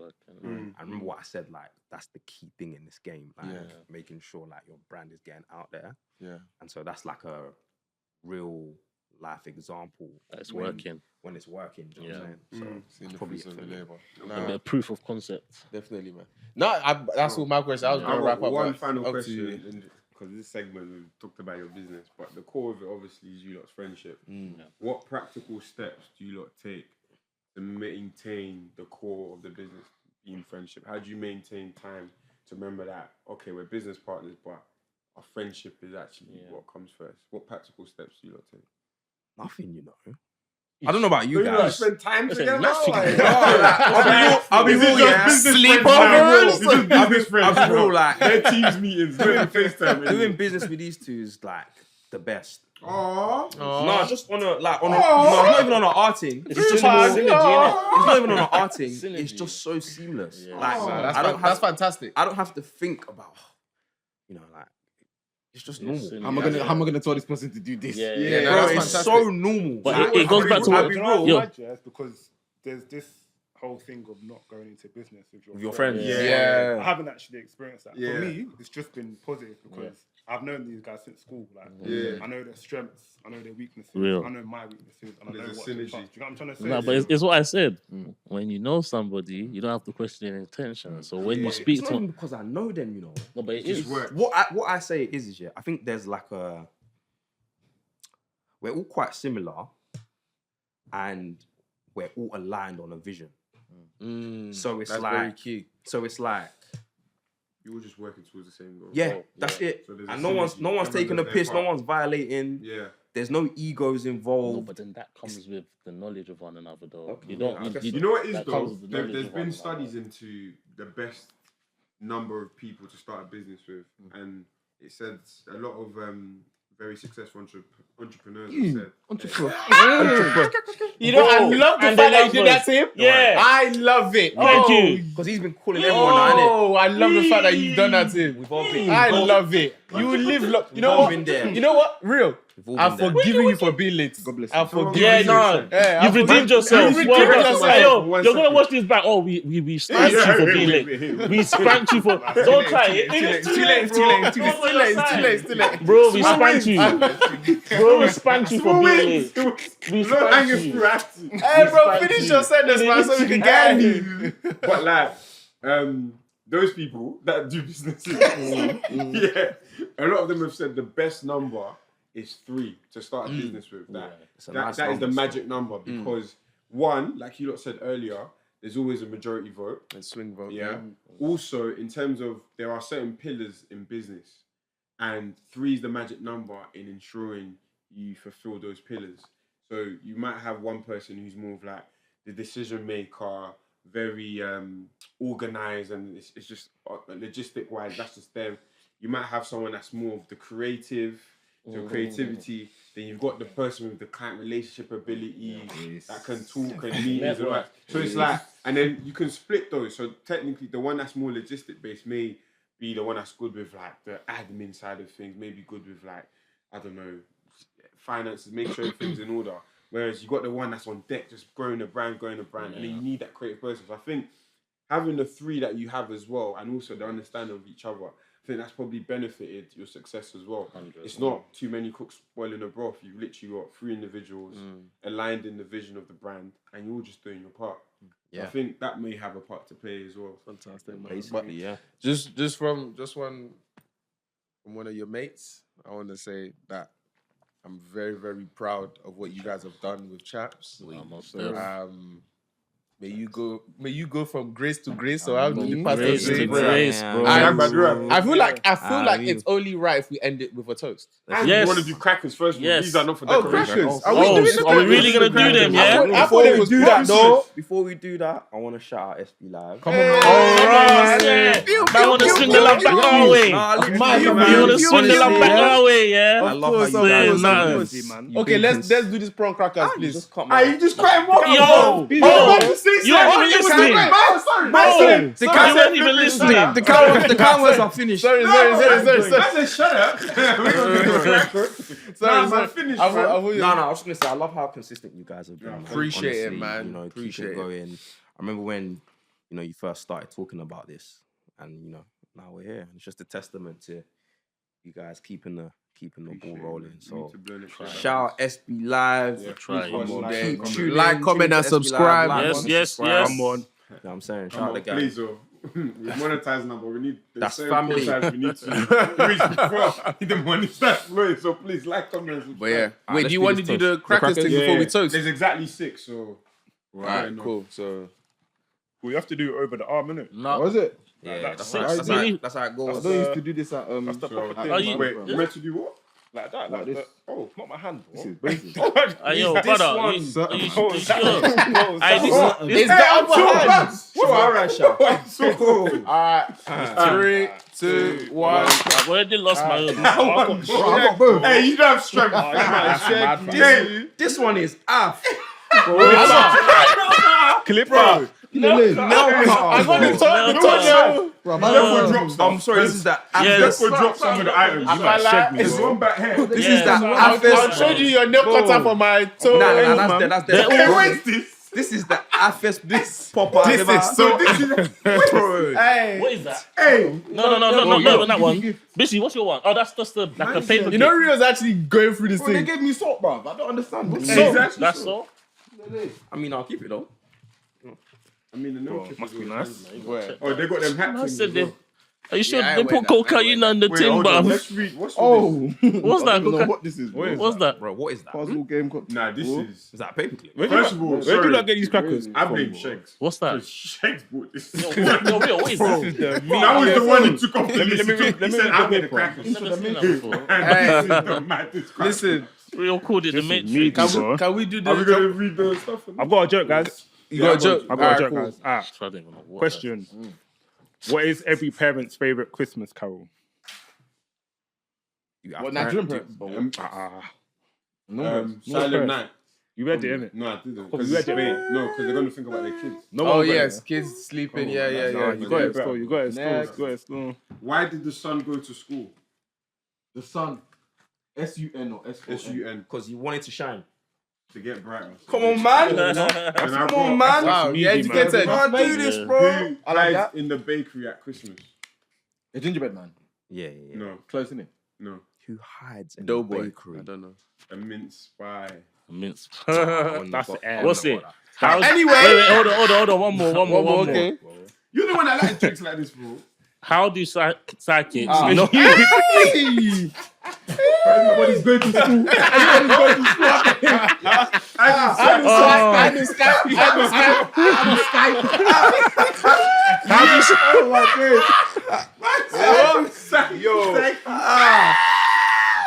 I remember what I said, like, that's the key thing in this game, like making sure like your brand is getting out there. Yeah. And so that's like a real life example. It's when- working. When it's working, do you know what I'm saying? So Seeing that's the probably fruits it of for the me. labor. A Nah, bit of proof of concept. definitely, man. No, that's all my question. I was I've going to wrap got up. one but final up to question, you. because this segment we've talked about your business, but the core of it obviously is you lot's friendship. What practical steps do you lot take to maintain the core of the business being friendship? How do you maintain time to remember that, okay, we're business partners, but our friendship is actually what comes first? What practical steps do you lot take? Nothing, you know. I don't know about you Do you lot guys. spend time Listen, together? nothing. Like, I'll be is it real, just yeah. business Sleep friends now, over? bro? It's just business friends I'll be now. real, like, Their teams meetings, doing FaceTime. doing business with these two is like the best. Aww. No, just on a like on a no, it's not even on an arting. It's just synergy, innit? It's not even on an arting. Synergy. It's just so seamless. Yeah. Like Nah, I that's fantastic. don't have to think about, you know, like it's just normal. synergy. How am I gonna tell this person to do this? Yeah, Yeah, yeah. no, Bro, that's it's fantastic. so normal. But Like, it goes back to I'll what be real, yo, it's because there's this whole thing of not going into business with your friends. Yeah. I haven't actually experienced that. Yeah. For me, it's just been positive because I've known these guys since school. Like, Yeah. I know their strengths, I know their weaknesses, Real. I know my weaknesses, and I know There's a what to synergy. trust. Do you know what I'm trying to say? No, but it's what I said. When you know somebody, you don't have to question their intentions. So when you It's speak not to even because I know them, you know. no, but it Just is. work. What I say is yeah, I think there's like we're all quite similar, and we're all aligned on a vision. So it's That's like very key. So it's like, You're all just working towards the same goal. yeah, that's it. So there's a And no one's synergy. taking a Everyone does piss, their no part. one's violating. Yeah. There's no egos No, involved. but then that comes with the knowledge of one another, though. Okay. You don't. Yeah, I guess You know what it is that though? comes with the knowledge There's of one been another. studies into the best number of people to start a business with, and it says a lot of very successful entrepreneurs have said. You know, I love the And fact they that you love did that us. to him. Yeah. I love it. Thank you. Because he's been calling everyone out, innit? Oh, I love the fact that you've done that to him. We've all been. I love it. You live. You know all what? been there. You know what? Real. We've all I've been there. forgiven you for being late. God bless I've you. forgiven Yeah, you. no. Yeah, You've redeemed yourself. You've Well redeemed done. yourself. Hey, yo, One you're gonna second. watch this back. Oh, we spanked you for being late. We spanked you for. Don't try it. It's too late. It's too late. Bro, we spanked you. Bro, we spanked you for being late. We Not spanked hanging you. through acting. Hey, bro, finish your sentence, man, so we can get out of here. But like, those people that do businesses, yeah, a lot of them have said the best number is 3 to start a business with. It's a That nice is the number, magic number because one, like you lot said earlier, there's always a majority vote. And swing vote. Yeah. Also, in terms of there are certain pillars in business, and 3 is the magic number in ensuring you fulfill those pillars. So you might have one person who's more of like the decision maker, very organized, and it's just logistic wise, that's just them. You might have someone that's more of the creative, so creativity. Then you've got the person with the client relationship ability that can talk and meetings and all that. So it's like, and then you can split those. So technically, the one that's more logistic based may be the one that's good with like the admin side of things, maybe good with like, I don't know, finances, make sure everything's in order. Whereas you got the one that's on deck, just growing the brand, and then you need that creative person. So I think having the three that you have as well, and also the understanding of each other, I think that's probably benefited your success as well. 100%. It's not too many cooks boiling a broth. You've literally got three individuals aligned in the vision of the brand, and you're all just doing your part. Yeah. I think that may have a part to play as well. Fantastic, man. Basically, yeah. Just from one of your mates, I want to say that I'm very, very proud of what you guys have done with Chaps. May you go from grace to grace. So how do the pastor say? Grace, bro. I feel like it's only right if we end it with a toast. And you want to do crackers first. Yes. These are not for decoration. Crackers. Are we really gonna do them? Yeah. Before we do that, I want to shout out SB Live. Come on. I want to swing the love back our way. You want to swing the love back our way, yeah? I love how you guys Okay, let's do this prawn crackers, please. You just cut him off. Yo, you weren't even listening. You weren't even listening. The cameras are finished. Sorry. I said shut up. Sorry. Finish. No, I was gonna say I love how consistent you guys have been. Appreciate it, Honestly, man. You know, Appreciate keep it. it going. I remember when you first started talking about this, and now we're here. It's just a testament to you guys keeping the ball rolling. So shout out SB Live. Try. Like, comment, and subscribe. Yes. Come on. You know what I'm saying? Shout out the guys. Please, we're monetized now, but we need That's family. we need to reach before the money starts flowing. So please, like, comment, and subscribe. But yeah, Alright, wait, let's do you do want to this do toast. the crackers thing before we toast? There's exactly 6, so Right, cool. So We have to do it over the arm, innit? No. Was it? Yeah, That's that's how it I goes. used to do this at That's the proper thing. Are you- wait, you meant to do what? Like that, Like this. Oh, not my hand, bro. This is basic. Yo, brother. You sure? Aye, this it's the upper hand. Alright, shout. Alright, 3, 2, 1. I've already lost my own. Hey, you don't have strength. This one is off. Clipper. I got the top. I'm sorry, this is the Yes. Let's drop some of the items. I can't lie. There's one back here. This is the I'll show you your nail cutter for my toe. Nah, that's the. Hey, where's this? This is the affest popper. This is so. Hey. What is that? Hey, No, not that one. Busy, what's your one? Oh, that's just like a paper. You know, Rio's actually going through this Bro, they thing. gave me salt, bro. I don't understand. What's Exactly. That's all. I mean, I'll keep it though. I mean, the no chip Must is be always nice. Oh, they got them hats. I in said as they. well. Are you sure Yeah, I they ain't put wear that, I ain't cocaine wear on the Wait, tin, hold on. bro? Let's read. What's this? What's I that? don't know what this is. Bro. What's that? Bro, what is that? Puzzle game. Nah, this is. Is that a paperclip? First of all, Where do sorry. you not get these crackers? I blame Shanks. What's that? Shanks bought this. Yo, what is that? That was the one he took off the Let me list. read He said, I'll get the crackers. Never seen that before. And this is the maddest crap. Listen, We all called it the me, Matrix. bro. can we do Are we the... going to read the stuff? I've got a joke, guys. You got a joke? I've got a Alright, joke, cool. guys. I don't even know what Question. What is every parent's favourite Christmas carol? What, Nigerian parents? Silent Night. You read it, innit? No, I didn't. Oh, you read it, mate? No, because they're going to think about their kids. No Oh, one read yes, it. kids sleeping. Nah, Yeah. you got it still. You got it still. You got it still. Why did the son go to school? The sun. S-U-N or S-O-N? S-U-N. Because you wanted to shine. To get brighter. Come on, man. Come on, man. Wow, Easy, you man. educated. Can't do this, bro. Who I like hides that. in the bakery at Christmas? A gingerbread man. Yeah. No, Close, innit? no. Who hides in Doughboy. the bakery? I don't know. A mince pie. Mince. That's the air. What's it? How? Anyway. Wait, hold on. One more. Okay. You're the one that likes tricks like this, bro. How do psychics? Everybody's going to school.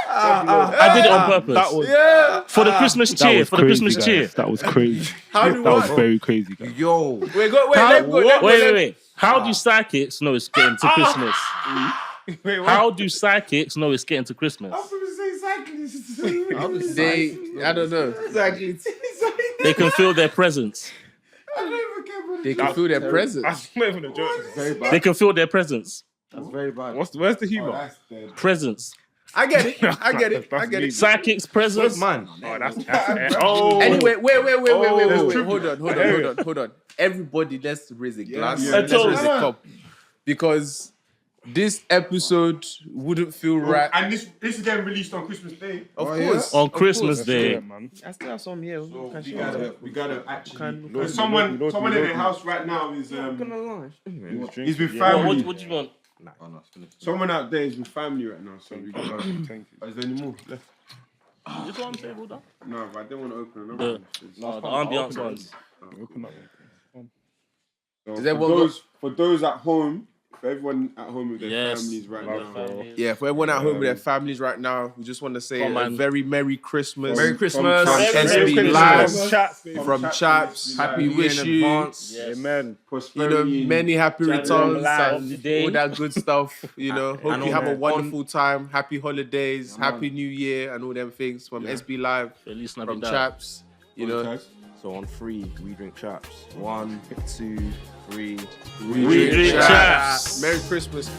I did it on purpose. That was For the Christmas that cheer. was For the crazy, Christmas guys. cheer. That was crazy. How do That was what? very crazy, guys. Yo. Wait. How do psychics know it's getting to Christmas? How do psychics know it's getting to Christmas? I don't know. They can feel their presence. They can feel their presence. That's not even a joke. Very bad. They can feel their presence. That's very bad. Where's the humour? That's dead. Presence. I get it. I get it. I get it. Psychics presents. Man, Oh, that's oh. Anyway, wait. Oh. Hold on. Everybody, let's raise a glass. yeah. Let's raise a cup. Because this episode wouldn't feel right. And this is getting released on Christmas Day. Of course. On Christmas Day. Yeah, man. I still have some here. So we gotta actually. Can- Because someone in the house right now is he's with family. What do you want? Someone out there is with family right now. So we gotta. Thank you. Is there any more left? This one table down. No, but I don't want to open another The, one. the ambiance ones. Open that one. So Is there for one those at home, for everyone at home with their Yes. families right Love now. for- Yeah, for everyone at home with their families right now, we just want to say Come a on. very Merry Christmas. Merry Christmas. From Merry SB Christmas. Live, Chaps, from Chaps. Happy We wish you, Yes. Amen. prosperity. many happy returns life and today. all that good stuff. Hope And you have a on- wonderful time. Happy holidays, happy New Year, and all them things from SB Live, Feliz from Navidad. Chaps. So on 3, we drink chaps. 1, 2, 3. We drink Chaps. Merry Christmas.